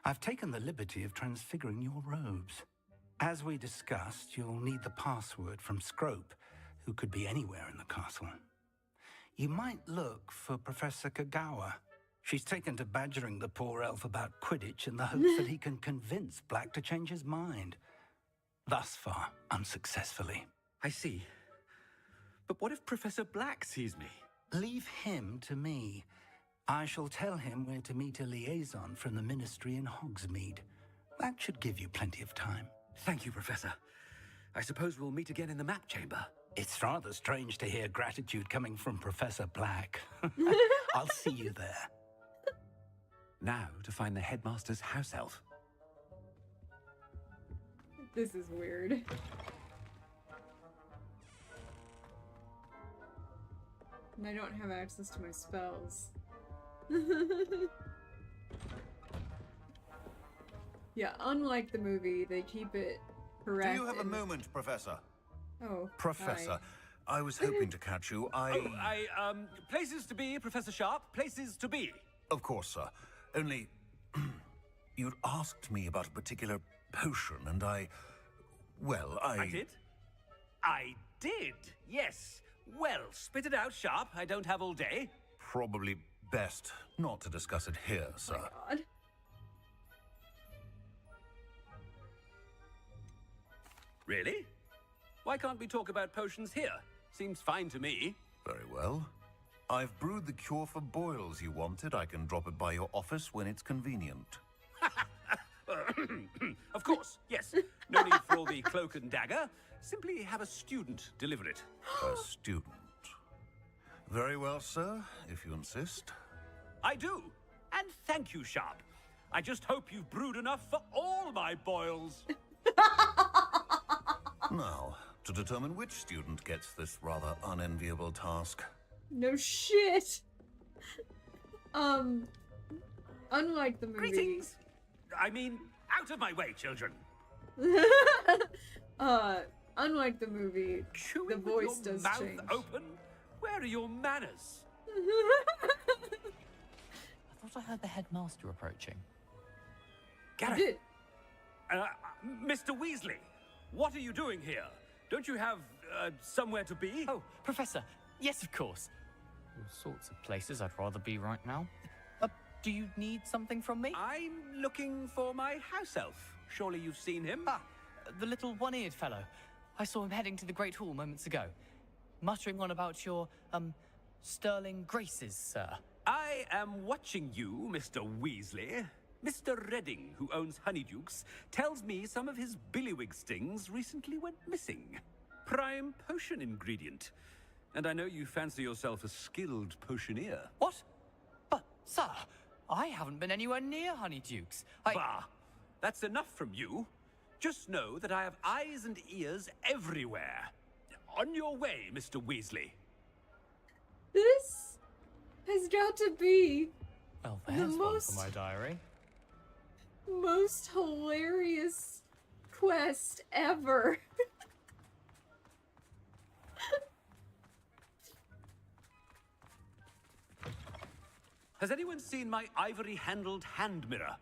I've taken the liberty of transfiguring your robes. As we discussed, you'll need the password from Scrope, who could be anywhere in the castle. You might look for Professor Kagawa. She's taken to badgering the poor elf about Quidditch in the hopes that he can convince Black to change his mind. Thus far, unsuccessfully. I see. But what if Professor Black sees me? Leave him to me. I shall tell him where to meet a liaison from the Ministry in Hogsmeade. That should give you plenty of time. Thank you, Professor. I suppose we'll meet again in the map chamber. It's rather strange to hear gratitude coming from Professor Black. I'll see you there. Now to find the headmaster's house elf. This is weird. And I don't have access to my spells. Yeah, unlike the movie, they keep it correct. Do you have a moment, Professor? Oh, Professor, hi. I was hoping to catch you. Places to be, Professor Sharp. Places to be. Of course, sir. Only, you'd asked me about a particular potion, and I did? I did, yes. Well, spit it out, Sharp. I don't have all day. Probably best not to discuss it here, sir. Oh my God. Really? Why can't we talk about potions here? Seems fine to me. Very well. I've brewed the cure for boils you wanted. I can drop it by your office when it's convenient. Of course, yes. No need for all the cloak and dagger. Simply have a student deliver it. A student. Very well, sir, if you insist. I do. And thank you, Sharp. I just hope you've brewed enough for all my boils. Now, to determine which student gets this rather unenviable task. No shit. Unlike the movie. Greetings. I mean, out of my way, children. Unlike the movie, Chewing the voice with your does mouth change. open? Where are your manners? I thought I heard the headmaster approaching. Gareth. Mr. Weasley, what are you doing here? Don't you have somewhere to be? Oh, Professor. Yes, of course. All sorts of places I'd rather be right now. Do you need something from me? I'm looking for my house elf. Surely you've seen him? Ah, the little one-eared fellow. I saw him heading to the Great Hall moments ago, muttering on about your, sterling graces, sir. I am watching you, Mr. Weasley. Mr. Redding, who owns Honeydukes, tells me some of his billywig stings recently went missing. Prime potion ingredient. And I know you fancy yourself a skilled potioneer. What? But, sir, I haven't been anywhere near Honeydukes. Bah! That's enough from you. Just know that I have eyes and ears everywhere. On your way, Mr. Weasley. This has got to be well, the there's one most for my diary. Most hilarious quest ever. Has anyone seen my ivory-handled hand mirror?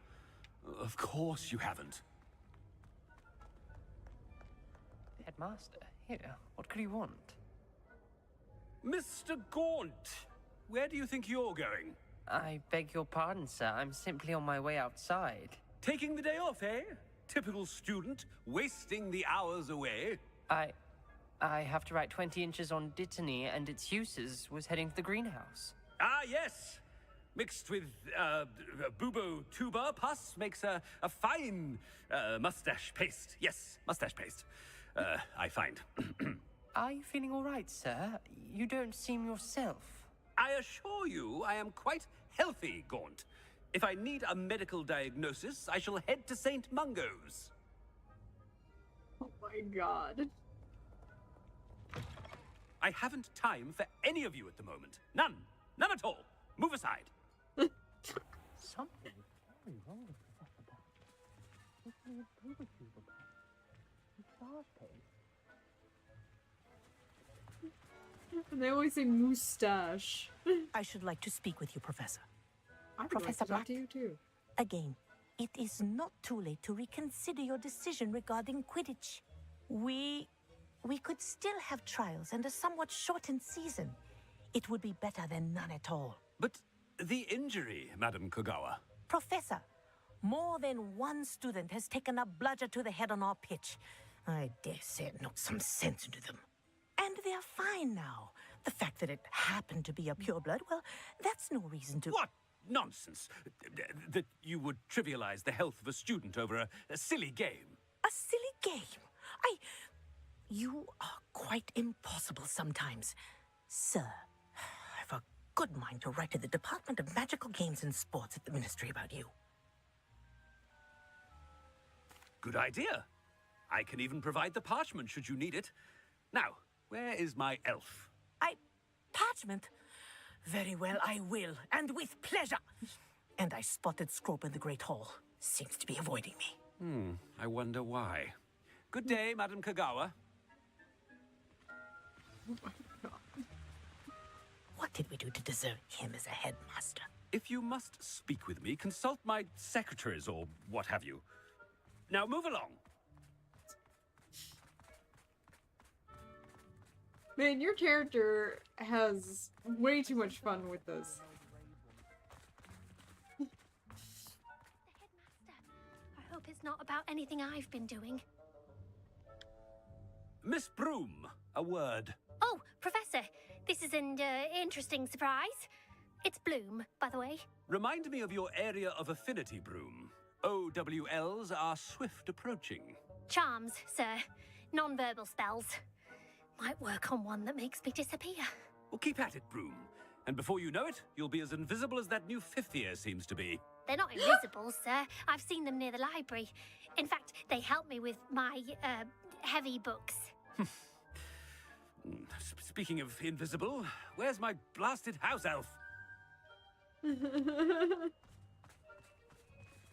Of course you haven't. Headmaster, here, what could he want? Mr. Gaunt, where do you think you're going? I beg your pardon, sir. I'm simply on my way outside. Taking the day off, eh? Typical student, wasting the hours away. I have to write 20 inches on Dittany and its uses. Was heading to the greenhouse. Ah, yes. Mixed with bubo tuber pus makes a fine mustache paste. Yes, mustache paste. I find. Are you feeling all right, sir? You don't seem yourself. I assure you I am quite healthy, Gaunt. If I need a medical diagnosis, I shall head to St. Mungo's. Oh my god. I haven't time for any of you at the moment. None. None at all. Move aside. Something very wrong with Professor Black. He's going to prove it to you, He's fast-paced. And they always say moustache. I should like to speak with you, Professor. I Professor would like Black, to talk to you too. Again, it is not too late to reconsider your decision regarding Quidditch. We could still have trials and a somewhat shortened season. It would be better than none at all. But the injury, Madam Kogawa. Professor, more than one student has taken a bludger to the head on our pitch. I dare say it knocked some sense into them. And they're fine now. The fact that it happened to be a pureblood, well, that's no reason to... What nonsense! That you would trivialize the health of a student over a silly game. A silly game? You are quite impossible sometimes. Sir, I've a good mind to write to the Department of Magical Games and Sports at the Ministry about you. Good idea. I can even provide the parchment should you need it. Now, where is my elf? Parchment? Very well, I will, and with pleasure. And I spotted Scrope in the Great Hall. Seems to be avoiding me. I wonder why. Good day, Madam Kogawa. Oh my God. What did we do to deserve him as a headmaster? If you must speak with me, consult my secretaries or what have you. Now move along. Man, your character has way too much fun with this. The headmaster. I hope it's not about anything I've been doing. Miss Broom, a word. Oh, Professor, this is an interesting surprise. It's Bloom, by the way. Remind me of your area of affinity, Broom. OWLs are swift approaching. Charms, sir. Non-verbal spells. Might work on one that makes me disappear. Well, keep at it, Broom. And before you know it, you'll be as invisible as that new fifth year seems to be. They're not invisible, sir. I've seen them near the library. In fact, they help me with my, heavy books. Speaking of invisible, where's my blasted house elf?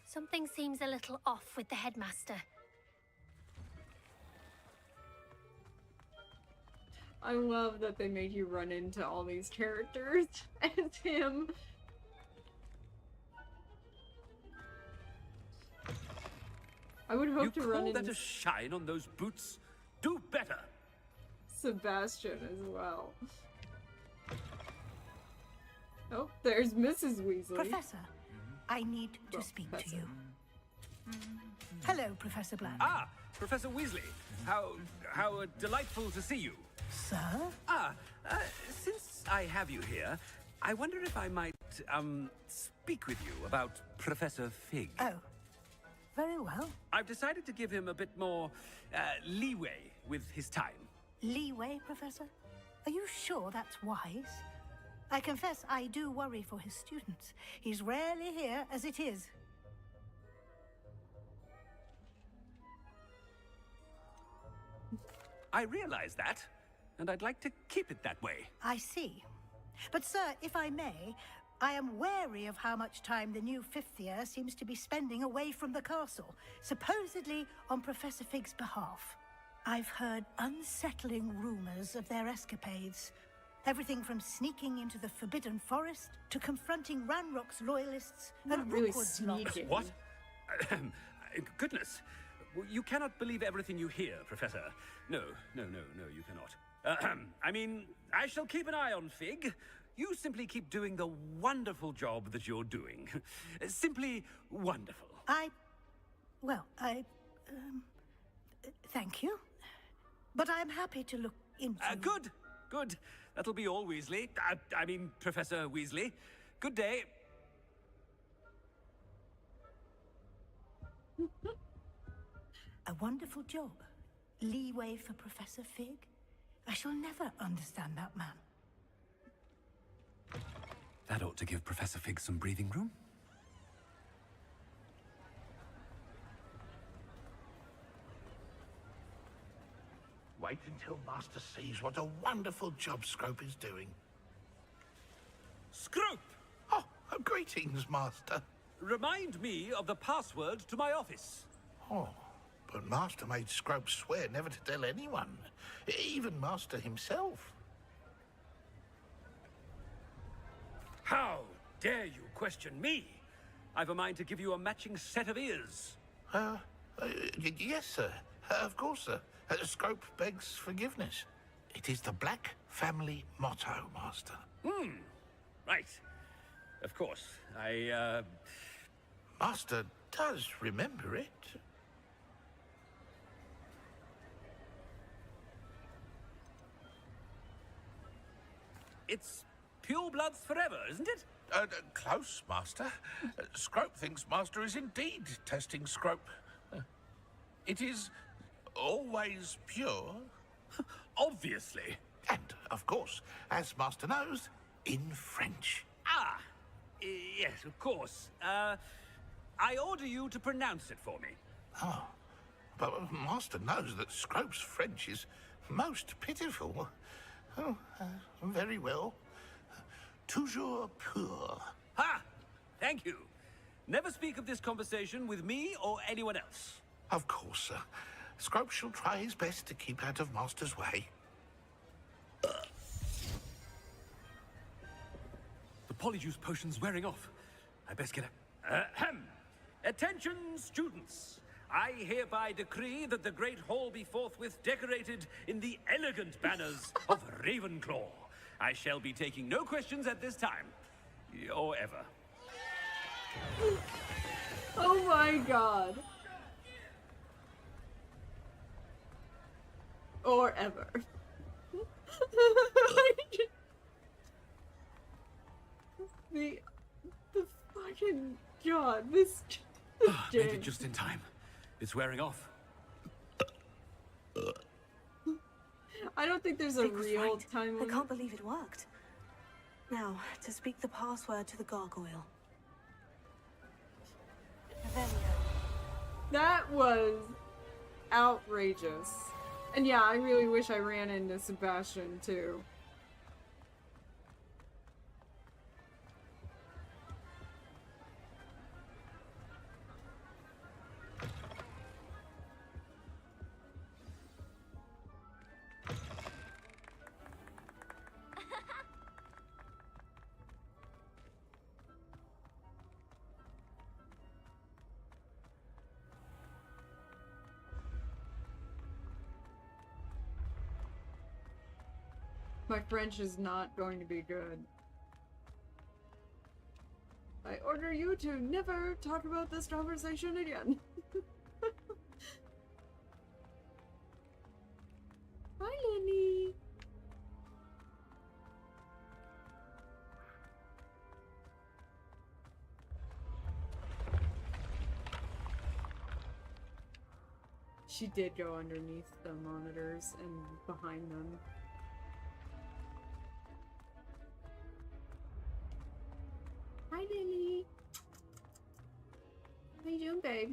Something seems a little off with the headmaster. I love that they made you run into all these characters as him. I would hope to run into that a shine on those boots? Do better. Sebastian as well. Oh, there's Mrs. Weasley. Professor, I need to speak to you. Hello, Professor Black. Ah, Professor Weasley. How delightful to see you. Sir? Since I have you here, I wonder if I might, speak with you about Professor Fig. Oh, very well. I've decided to give him a bit more, leeway with his time. Leeway, Professor? Are you sure that's wise? I confess I do worry for his students. He's rarely here as it is. I realize that, and I'd like to keep it that way. I see. But, sir, if I may, I am wary of how much time the new fifth year seems to be spending away from the castle, supposedly on Professor Fig's behalf. I've heard unsettling rumors of their escapades. Everything from sneaking into the Forbidden Forest to confronting Ranrock's loyalists and Rookwood's lots. What? Goodness. You cannot believe everything you hear, Professor. No, you cannot. I mean, I shall keep an eye on Fig. You simply keep doing the wonderful job that you're doing. Simply wonderful. Thank you. But I'm happy to look into... Good. That'll be all, Weasley. I mean, Professor Weasley. Good day. A wonderful job. Leeway for Professor Fig. I shall never understand that man. That ought to give Professor Fig some breathing room. Wait until Master sees what a wonderful job Scrope is doing. Scrope! Oh, greetings, Master. Remind me of the password to my office. Oh, but Master made Scrope swear never to tell anyone, even Master himself. How dare you question me? I've a mind to give you a matching set of ears. Yes, sir. Of course, sir. Scrope begs forgiveness. It is the Black family motto, Master. Right. Of course. Master does remember it. It's pure bloods forever, isn't it? Close, Master. Scrope thinks Master is indeed testing Scrope. It is always pure. Obviously. And, of course, as Master knows, in French. Ah! Yes, of course. I order you to pronounce it for me. Oh, but Master knows that Scrope's French is most pitiful. Oh, very well. Toujours pur. Ha! Thank you. Never speak of this conversation with me or anyone else. Of course, sir. Scrope shall try his best to keep out of Master's way. The polyjuice potion's wearing off. I best get a... Attention, students! I hereby decree that the Great Hall be forthwith decorated in the elegant banners of Ravenclaw. I shall be taking no questions at this time. Or ever. Oh my god. Or ever. the fucking god, this Made it just in time. It's wearing off. I don't think there's a Vic was real right. time I limit. can't believe it worked. Now, to speak the password to the gargoyle. That was outrageous. And yeah, I really wish I ran into Sebastian too. My French is not going to be good. I order you to never talk about this conversation again. Hi, Lenny. She did go underneath the monitors and behind them. Hi, Lily. How you doing, babe?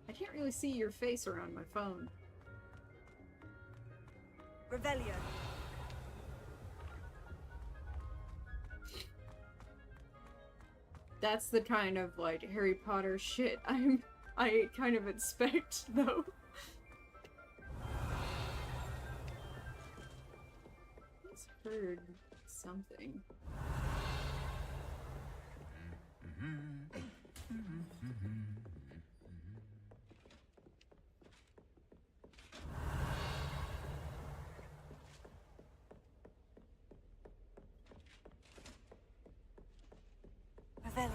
I can't really see your face around my phone. Revelio. That's the kind of, like, Harry Potter shit I kind of expect, though. He's heard something. Revelio.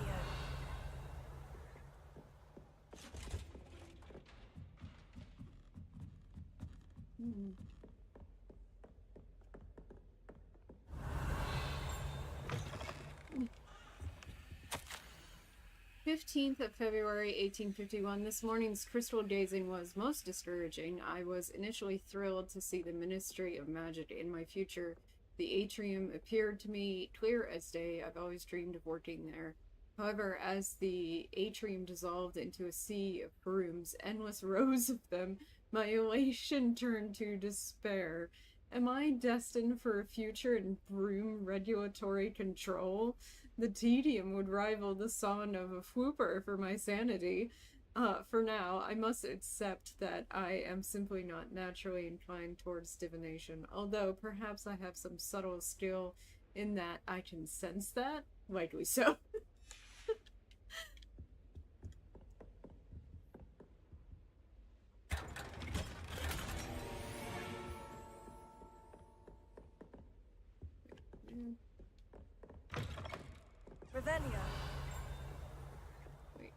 Hmm. 15th of February, 1851. This morning's crystal gazing was most discouraging. I was initially thrilled to see the Ministry of Magic in my future. The atrium appeared to me clear as day. I've always dreamed of working there. However, as the atrium dissolved into a sea of brooms, endless rows of them, my elation turned to despair. Am I destined for a future in broom regulatory control? The tedium would rival the son of a whooper for my sanity. For now, I must accept that I am simply not naturally inclined towards divination, although perhaps I have some subtle skill in that I can sense that. Likely so. Revelio. Wait.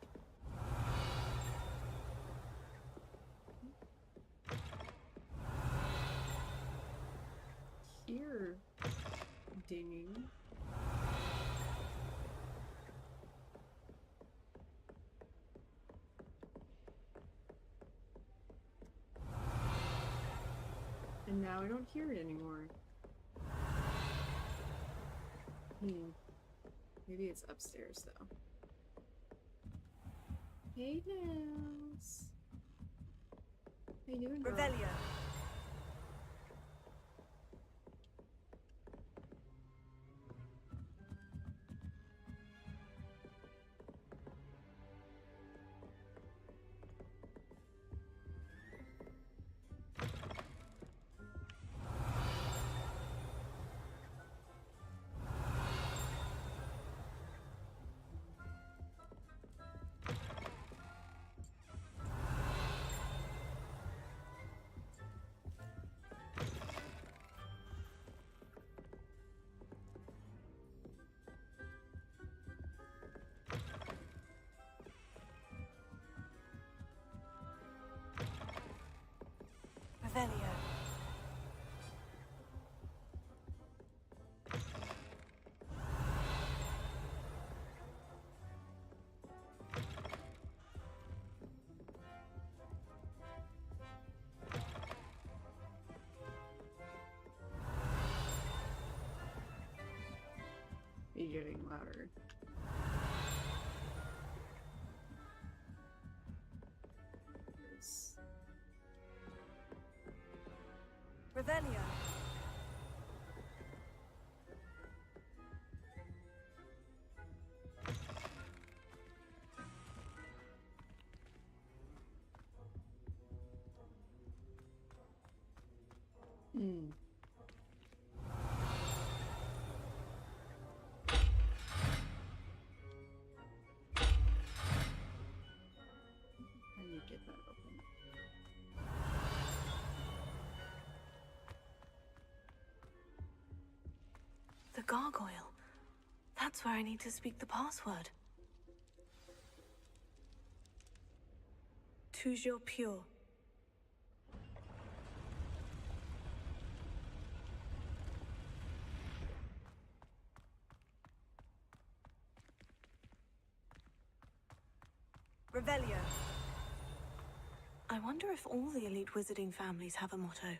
Here. Dinging. And now I don't hear it anymore. Maybe it's upstairs though. Hey, Nels. How you doing, girl? Revelio. Revelio. You're getting louder. Revelio. How do you get that open? The gargoyle. That's where I need to speak the password. Toujours pure. Revelio. I wonder if all the elite wizarding families have a motto.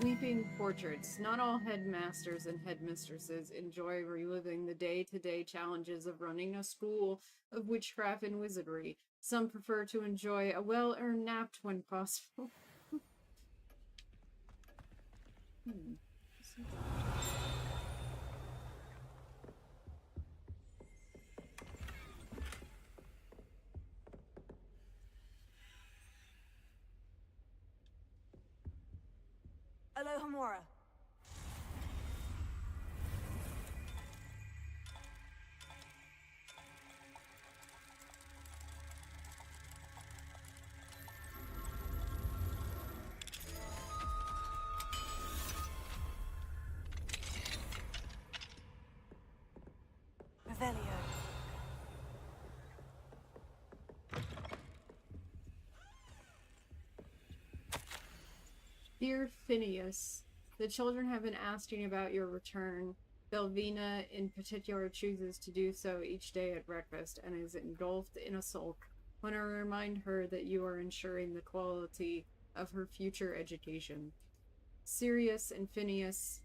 Weeping portraits. Not all headmasters and headmistresses enjoy reliving the day-to-day challenges of running a school of witchcraft and wizardry. Some prefer to enjoy a well-earned nap when possible. Alohomora. Revelio. Dear Phineas, the children have been asking about your return. Belvina, in particular, chooses to do so each day at breakfast and is engulfed in a sulk when I remind her that you are ensuring the quality of her future education. Sirius and Phineas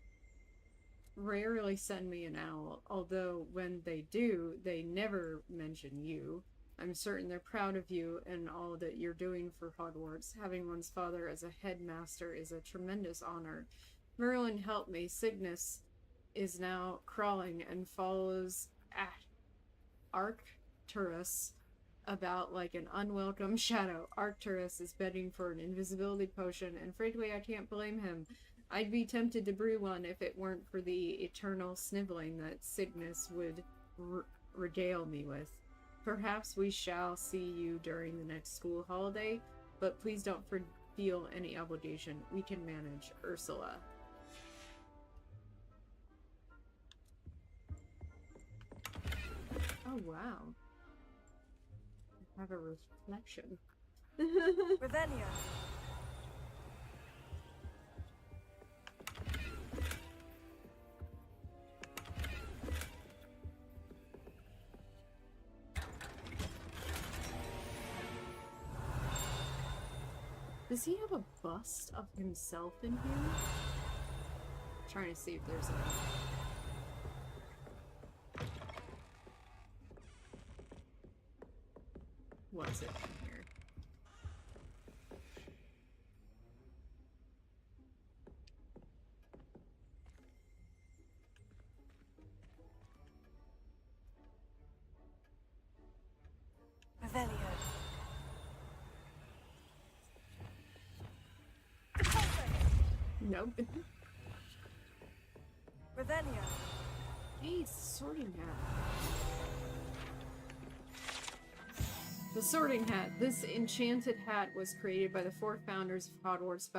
rarely send me an owl, although when they do, they never mention you. I'm certain they're proud of you and all that you're doing for Hogwarts. Having one's father as a headmaster is a tremendous honor. Merlin helped me. Cygnus is now crawling and follows Arcturus about like an unwelcome shadow. Arcturus is begging for an invisibility potion, and frankly, I can't blame him. I'd be tempted to brew one if it weren't for the eternal sniveling that Cygnus would regale me with. Perhaps we shall see you during the next school holiday. but please don't feel any obligation. We can manage. Ursula. Oh, wow. I have a reflection. Revelio. Does he have a bust of himself in here? I'm trying to see if there's a... What's it in here? Revelio. Nope. Revelio. Hey, it's the sorting hat. The sorting hat. This enchanted hat was created by the 4 founders of Hogwarts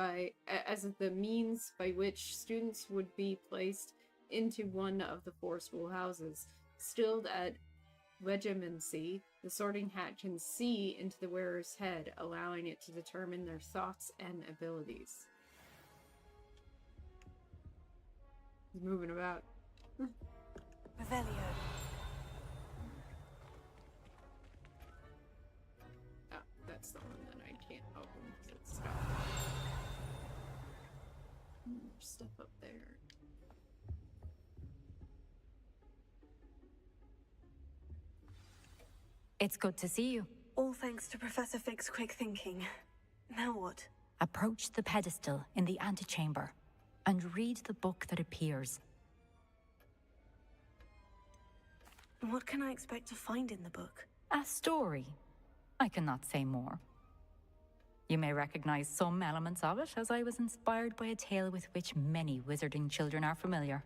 as the means by which students would be placed into one of the 4 schoolhouses. Stilled at Regimency, the sorting hat can see into the wearer's head, allowing it to determine their thoughts and abilities. He's moving about. Revelio. Oh, that's the one that I can't open because it's stuck. There's stuff up there. It's good to see you. All thanks to Professor Fig's quick thinking. Now what? Approach the pedestal in the antechamber and read the book that appears. What can I expect to find in the book? A story. I cannot say more. You may recognize some elements of it, as I was inspired by a tale with which many wizarding children are familiar.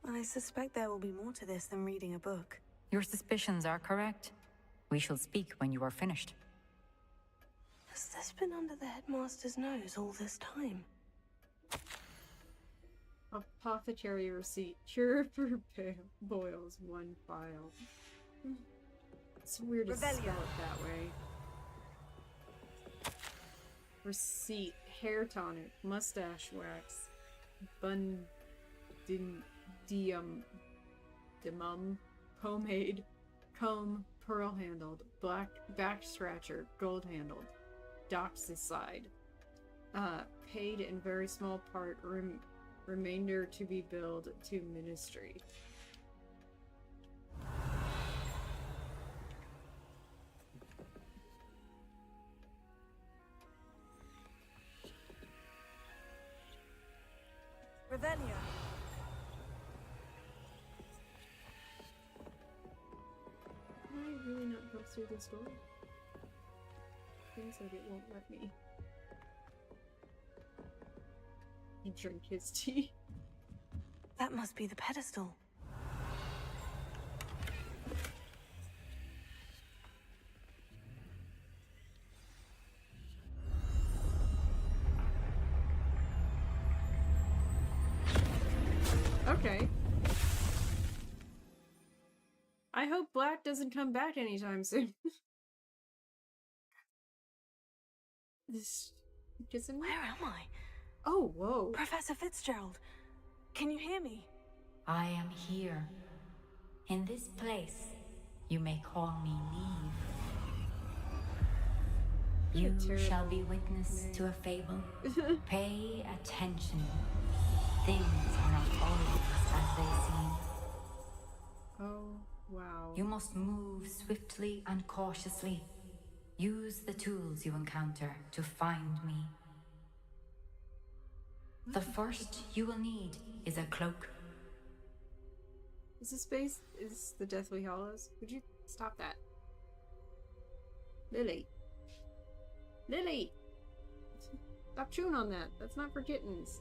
I suspect there will be more to this than reading a book. Your suspicions are correct. We shall speak when you are finished. Has this been under the headmaster's nose all this time? Apothecary receipt. Cure for boils. 1 file. It's weird to spell it that way. Receipt. Hair tonic. Mustache wax. Dimum. Pomade. Comb. Pearl handled. Black back scratcher. Gold handled. Doxicide. Paid in very small part. Remainder to be billed to ministry. Revelio. Can I really not go through this door? Seems like it won't let me. Drink his tea. That must be the pedestal. Okay. I hope Black doesn't come back anytime soon. This isn't. Where am I? Oh, whoa. Professor Fitzgerald, can you hear me? I am here. In this place, you may call me Neve. You shall be witness to a fable. Pay attention. Things are not always as they seem. Oh, wow. You must move swiftly and cautiously. Use the tools you encounter to find me. The first you will need is a cloak. Is this space? Is the Deathly Hallows? Would you stop that? Lily. Lily! Stop chewing on that. That's not for kittens.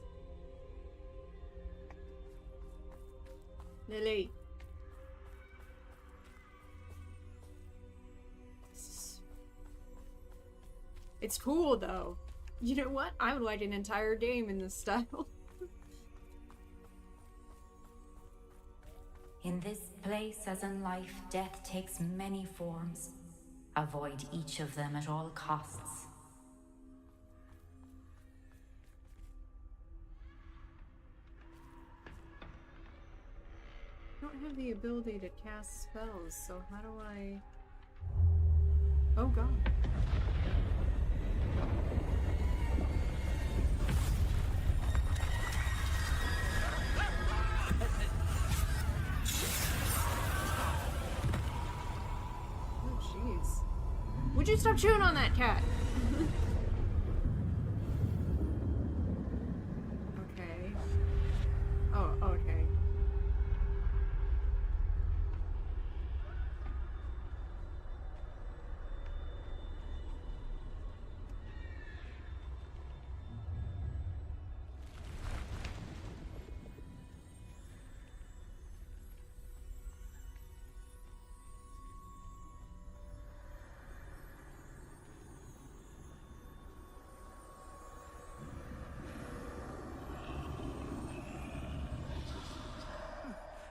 Lily. This is It's cool, though. You know what? I would like an entire game in this style. In this place, as in life, death takes many forms. Avoid each of them at all costs. I don't have the ability to cast spells, so how do I... Oh god. Oh jeez. Would you stop chewing on that cat? Okay. Oh, okay.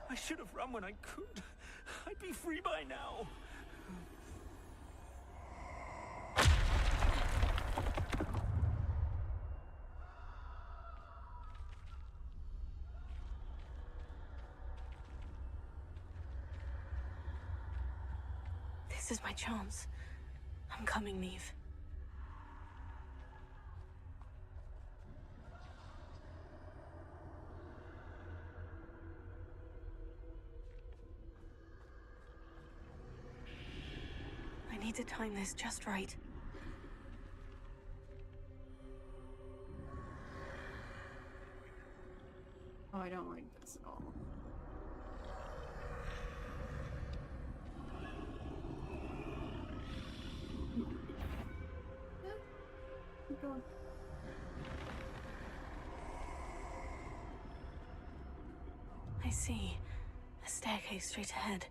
I should have run when I could. I'd be free by now. This is my chance. I'm coming, Neve. I need to time this just right. Oh, I don't like this at all. Yeah. Keep going. I see. A staircase straight ahead.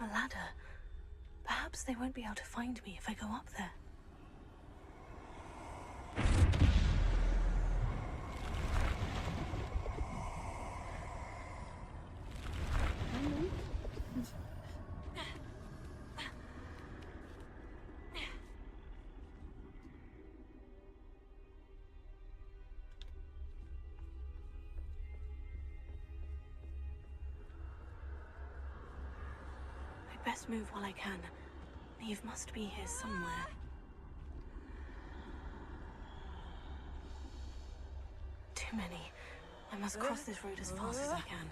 A ladder. Perhaps they won't be able to find me if I go up there. Best move while I can. Neve must be here somewhere. Too many. I must cross this road as fast as I can.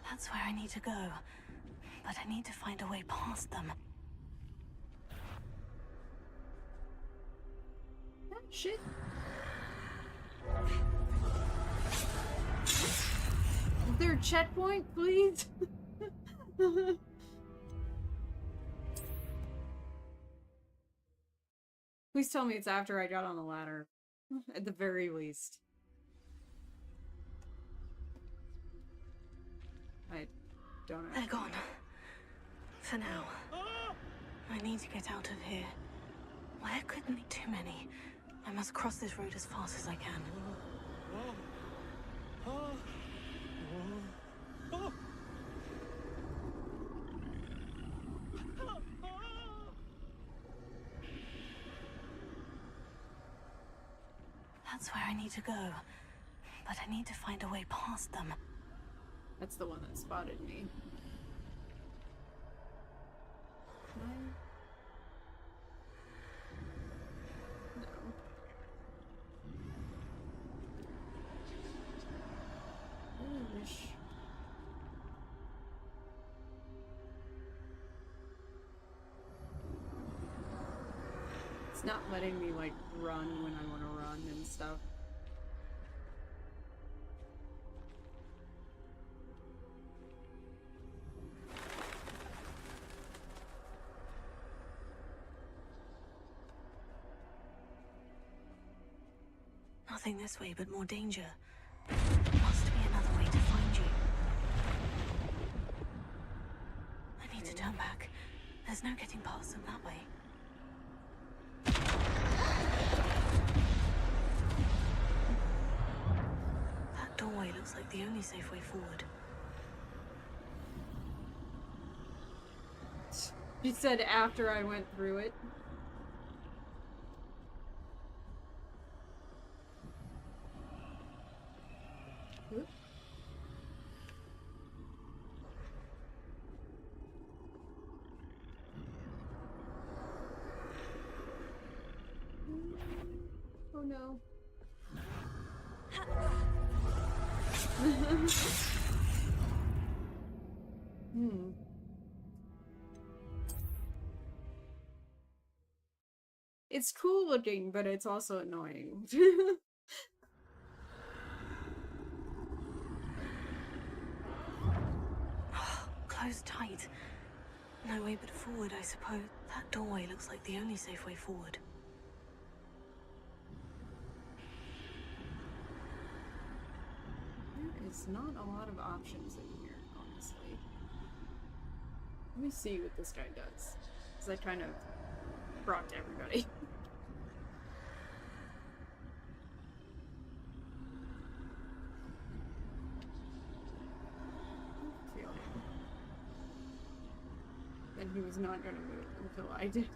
That's where I need to go. But I need to find a way past them. Shit. Is there a checkpoint, please? Please tell me it's after I got on the ladder. At the very least. I don't know. They're gone. For now. I need to get out of here. Where couldn't be too many? I must cross this road as fast as I can. That's where I need to go. But I need to find a way past them. That's the one that spotted me. Can I? No. I really wish. It's not letting me, like, run when I want to run and stuff. Nothing this way but more danger. Must be another way to find you. I need to turn back. There's no getting past them that way. That doorway looks like the only safe way forward. She said after I went through it. Oop. Oh no. It's cool looking, but it's also annoying. Closed tight. No way but forward, I suppose. That doorway looks like the only safe way forward. There is not a lot of options in here, honestly. Let me see what this guy does. Because I kind of brought to everybody. And he was not going to move until I did.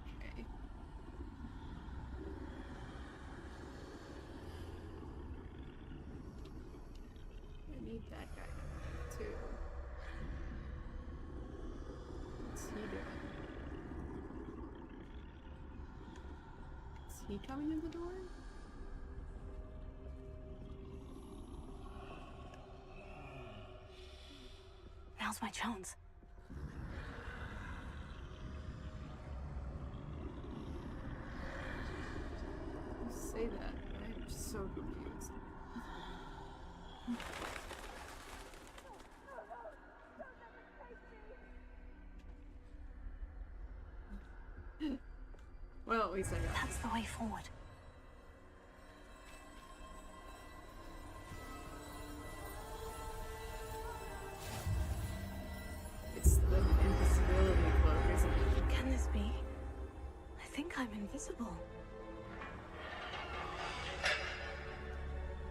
Okay. I need that guy too. What's he doing? Is he coming in the door? Now's my chance. You say that, I'm so confused. Well, at least I got That's the way forward. It's the invisibility cloak, isn't it? Can this be? I think I'm invisible.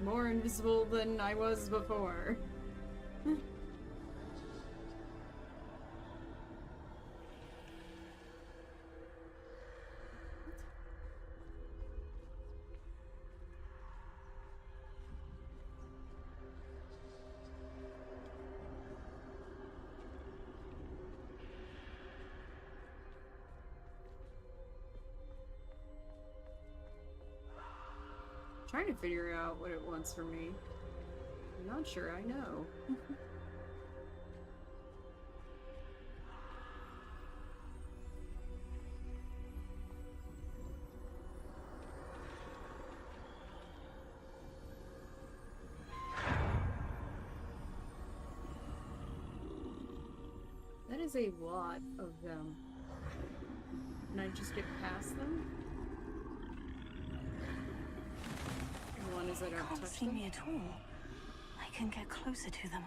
More invisible than I was before. Trying to figure out what it wants from me. I'm not sure I know. That is a lot of them. Can I just get past them? One is I don't Can't touch see them. me at all. I can get closer to them.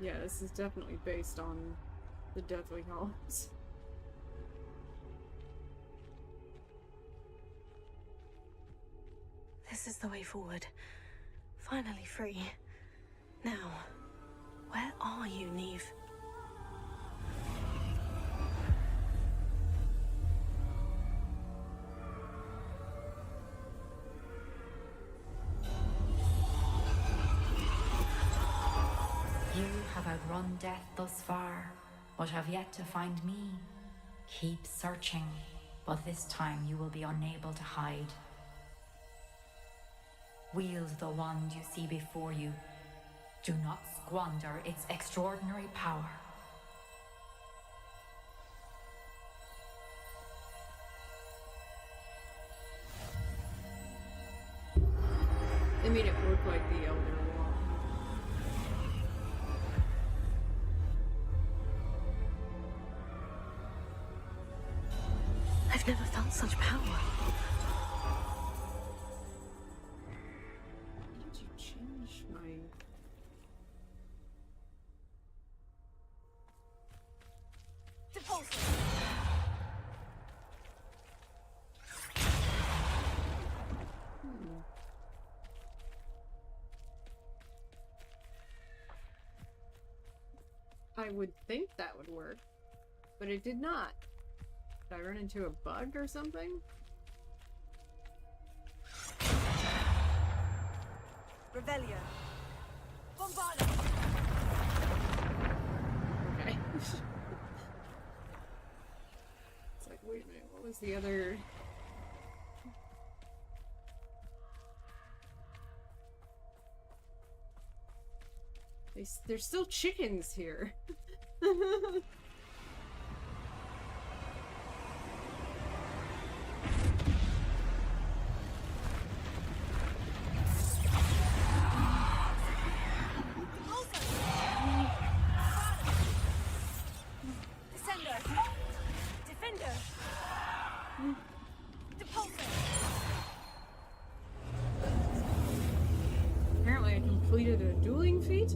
Yeah, this is definitely based on the Deathly Halls. This is the way forward. Finally free. Now, where are you, Neve? You have outrun death thus far, but have yet to find me. Keep searching, but this time you will be unable to hide. Wield the wand you see before you. Do not squander its extraordinary power. They made it look like the Elder Wand. I've never felt such power. Why did you change my... I would think that would work, but it did not. Did I run into a bug or something? Revelio. Bombarda. Okay. It's like, wait a minute, what was the other... There's still chickens here. Apparently I completed a dueling feat?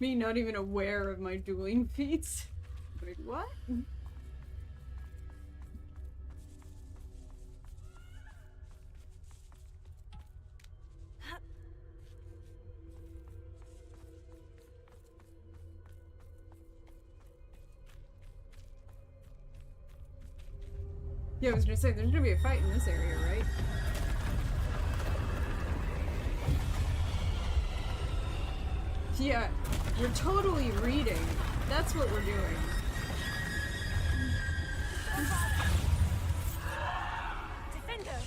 Me not even aware of my dueling feats. Wait, what? Yeah, I was gonna say, there's gonna be a fight in this area, right? Yeah, we're totally reading. That's what we're doing. Defender.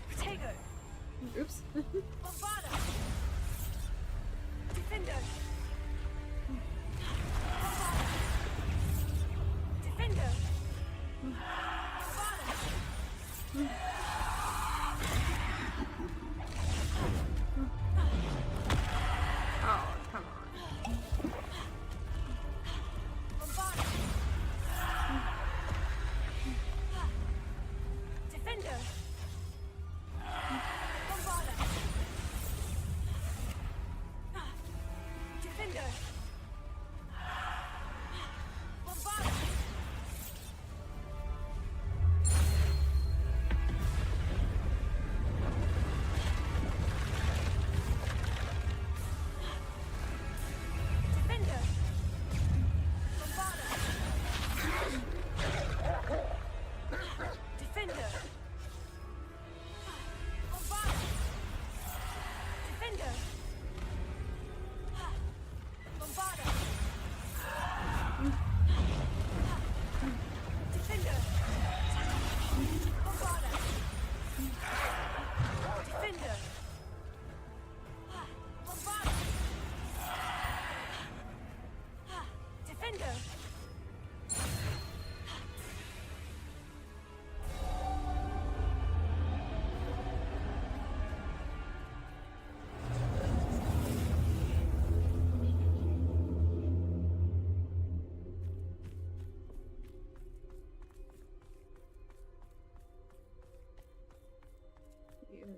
Protego. Oops. Bombarda. Defender. Defender. Oh, come on.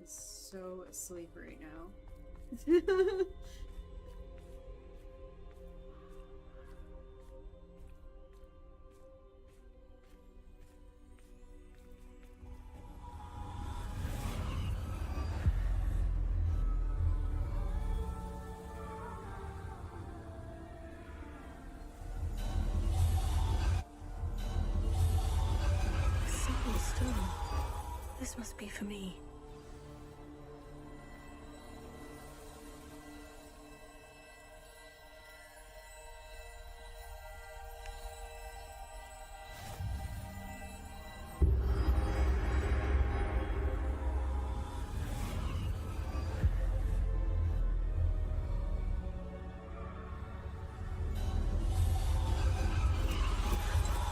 is so asleep right now. Simple stone. This must be for me.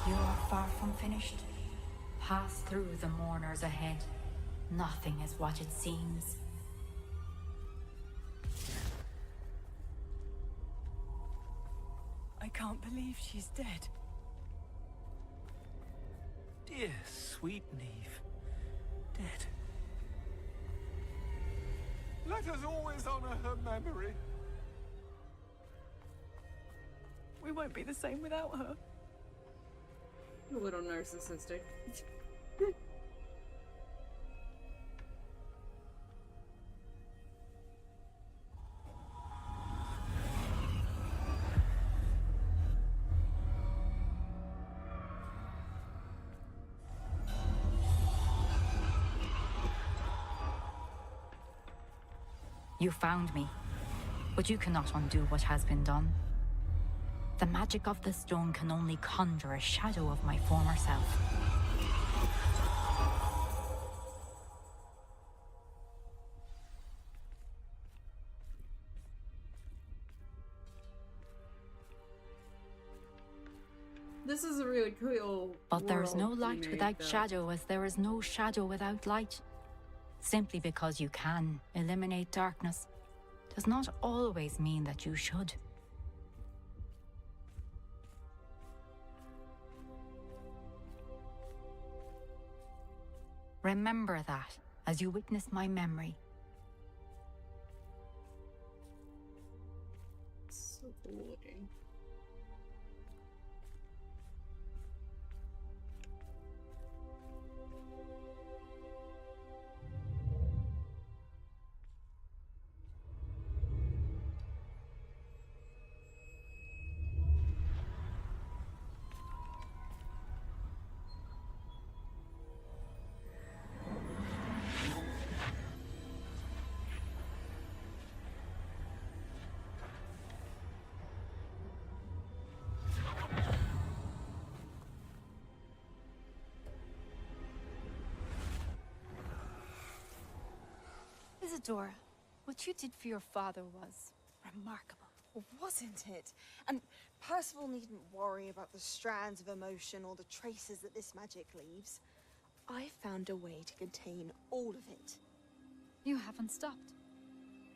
You are far from finished. Pass through the mourners ahead. Nothing is what it seems. I can't believe she's dead. Dear, sweet Neve. Dead. Let us always honor her memory. We won't be the same without her. A little narcissistic. You found me, but you cannot undo what has been done. The magic of the stone can only conjure a shadow of my former self. This is a really cool But there is no world you light made, without though. shadow, as there is no shadow without light. Simply because you can eliminate darkness does not always mean that you should. Remember that as you witness my memory. So cool looking. Isadora, what you did for your father was remarkable. Well, wasn't it? And Percival needn't worry about the strands of emotion or the traces that this magic leaves. I found a way to contain all of it. You haven't stopped.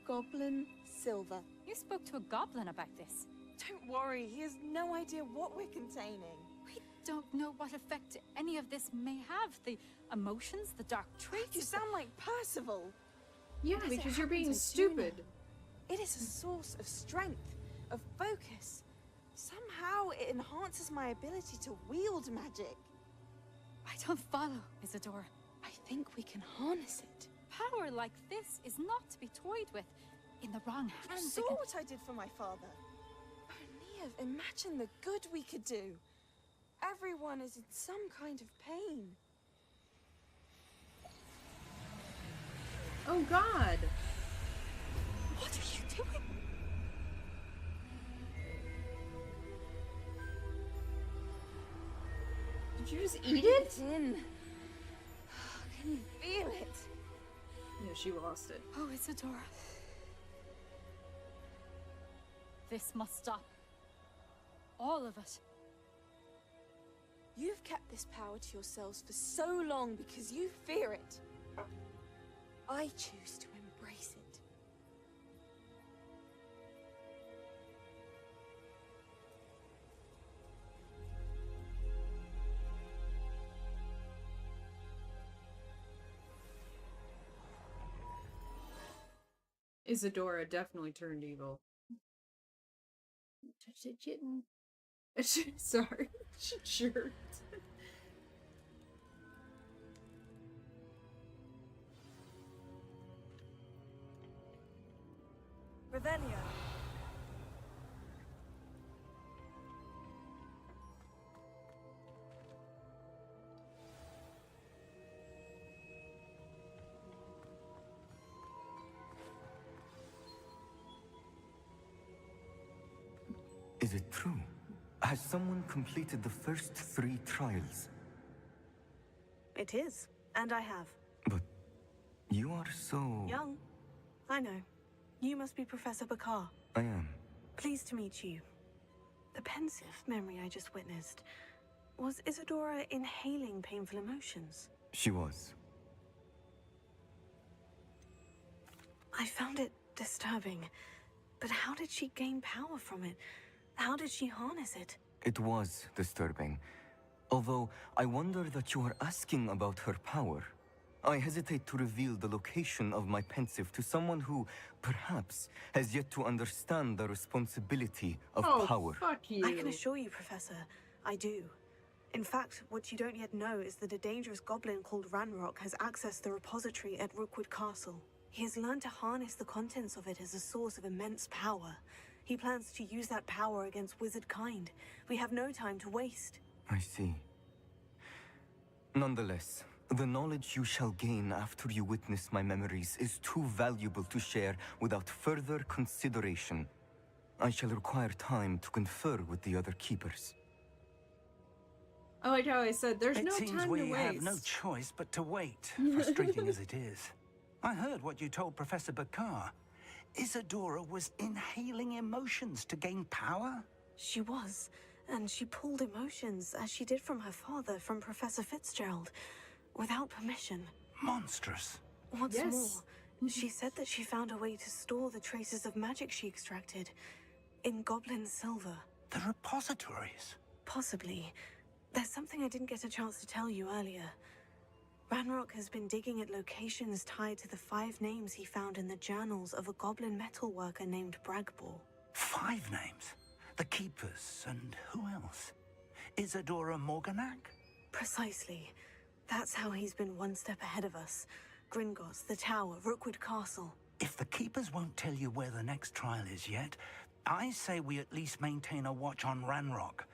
Goblin Silver. You spoke to a goblin about this. Don't worry, he has no idea what we're containing. We don't know what effect any of this may have. The emotions, the dark traits. You sound like Percival. Yeah, As it because you're being happens, I do stupid. know. It is a source of strength, of focus. Somehow it enhances my ability to wield magic. I don't follow, Isadora. I think we can harness it. Power like this is not to be toyed with. In the wrong You hands, saw it can... what I did for my father. Oh, Neve, imagine the good we could do. Everyone is in some kind of pain. Oh God! What are you doing? Did you just eat it? In. Can you feel it? Yeah, she lost it. Oh, Isadora. This must stop. All of it. You've kept this power to yourselves for so long because you fear it. I choose to embrace it. Isadora definitely turned evil. Touch it, kitten. Sorry, she jerked. Revelio. Is it true? Has someone completed the first 3 trials? It is, and I have. But you are so... Young. I know. You must be Professor Bakar. I am. Pleased to meet you. The pensive memory I just witnessed. Was Isadora inhaling painful emotions? She was. I found it disturbing. But how did she gain power from it? How did she harness it? It was disturbing. Although, I wonder that you are asking about her power. I hesitate to reveal the location of my pensive to someone who, perhaps, has yet to understand the responsibility of power. Fuck you. I can assure you, Professor, I do. In fact, what you don't yet know is that a dangerous goblin called Ranrock has accessed the repository at Rookwood Castle. He has learned to harness the contents of it as a source of immense power. He plans to use that power against wizard kind. We have no time to waste. I see. Nonetheless, the knowledge you shall gain after you witness my memories is too valuable to share without further consideration. I shall require time to confer with the other keepers. I like how I said there's no It seems time we to waste. have no choice but to wait, frustrating as it is. I heard what you told Professor Bakar. Isadora was inhaling emotions to gain power? She was, and she pulled emotions, as she did from her father, from Professor Fitzgerald, without permission. Monstrous. What's more, she said that she found a way to store the traces of magic she extracted in goblin silver. The repositories? Possibly. There's something I didn't get a chance to tell you earlier. Ranrock has been digging at locations tied to the 5 names he found in the journals of a goblin metalworker named Bragbor. 5 names? The Keepers, and who else? Isadora Morganac? Precisely. That's how he's been one step ahead of us. Gringotts, the Tower, Rookwood Castle. If the Keepers won't tell you where the next trial is yet, I say we at least maintain a watch on Ranrock.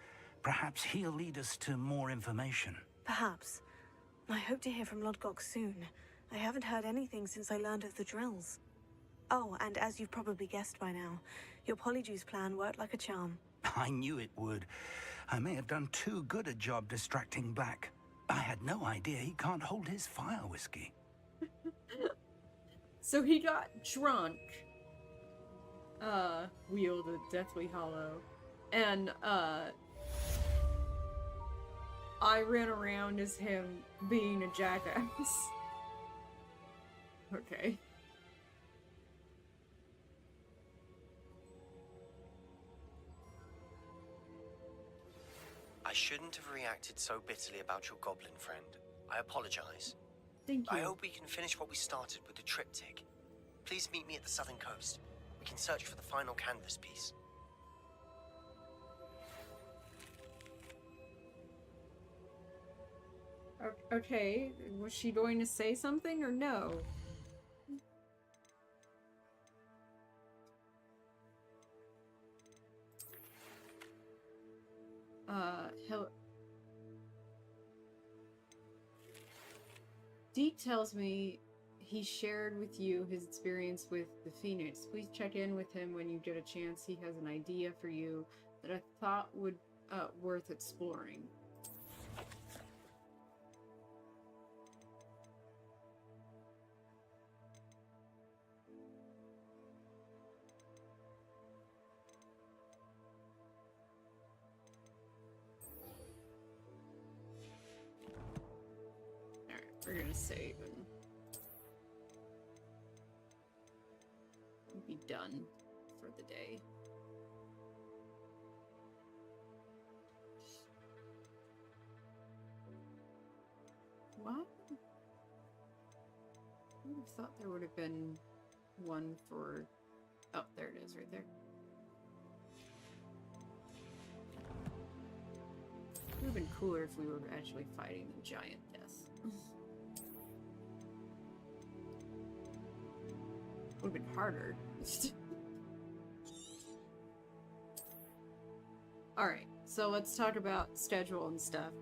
Perhaps he'll lead us to more information. Perhaps. I hope to hear from Lodgok soon. I haven't heard anything since I learned of the drills. Oh, and as you've probably guessed by now, your Polyjuice plan worked like a charm. I knew it would. I may have done too good a job distracting Black. I had no idea he can't hold his fire whiskey. So he got drunk, wielded Deathly Hollow, and, I ran around as him being a jackass. Okay. I shouldn't have reacted so bitterly about your goblin friend. I apologize. Thank you. I hope we can finish what we started with the triptych. Please meet me at the southern coast. We can search for the final canvas piece. Okay, was she going to say something or no? Hello. Deke tells me he shared with you his experience with the Phoenix. Please check in with him when you get a chance. He has an idea for you that I thought would worth exploring. We're gonna save and be done for the day. What? I would have thought there would have been one for... Oh, there it is, right there. It would have been cooler if we were actually fighting the giant death. Would have been harder. Alright, so let's talk about schedule and stuff.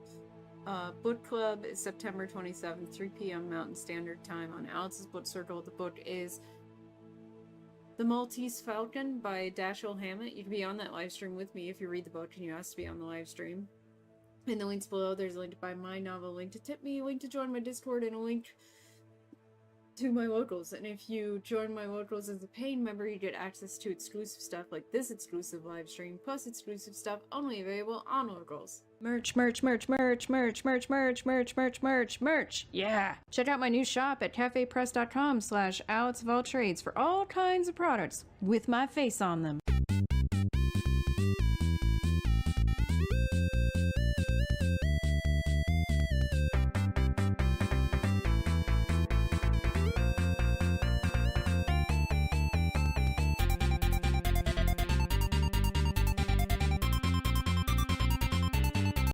Book Club is September 27th, 3 p.m. Mountain Standard Time on Alice's Book Circle. The book is The Maltese Falcon by Dashiell Hammett. You can be on that live stream with me if you read the book and you ask to be on the live stream. In the links below, there's a link to buy my novel, a link to tip me, a link to join my Discord, and a link to my locals. And if you join my locals as a paying member, you get access to exclusive stuff like this exclusive live stream, plus exclusive stuff only available on locals. Merch, merch, merch, merch, merch, merch, merch, merch, merch, merch, merch. Yeah. Check out my new shop at cafepress.com/AlexofAllTrades for all kinds of products with my face on them.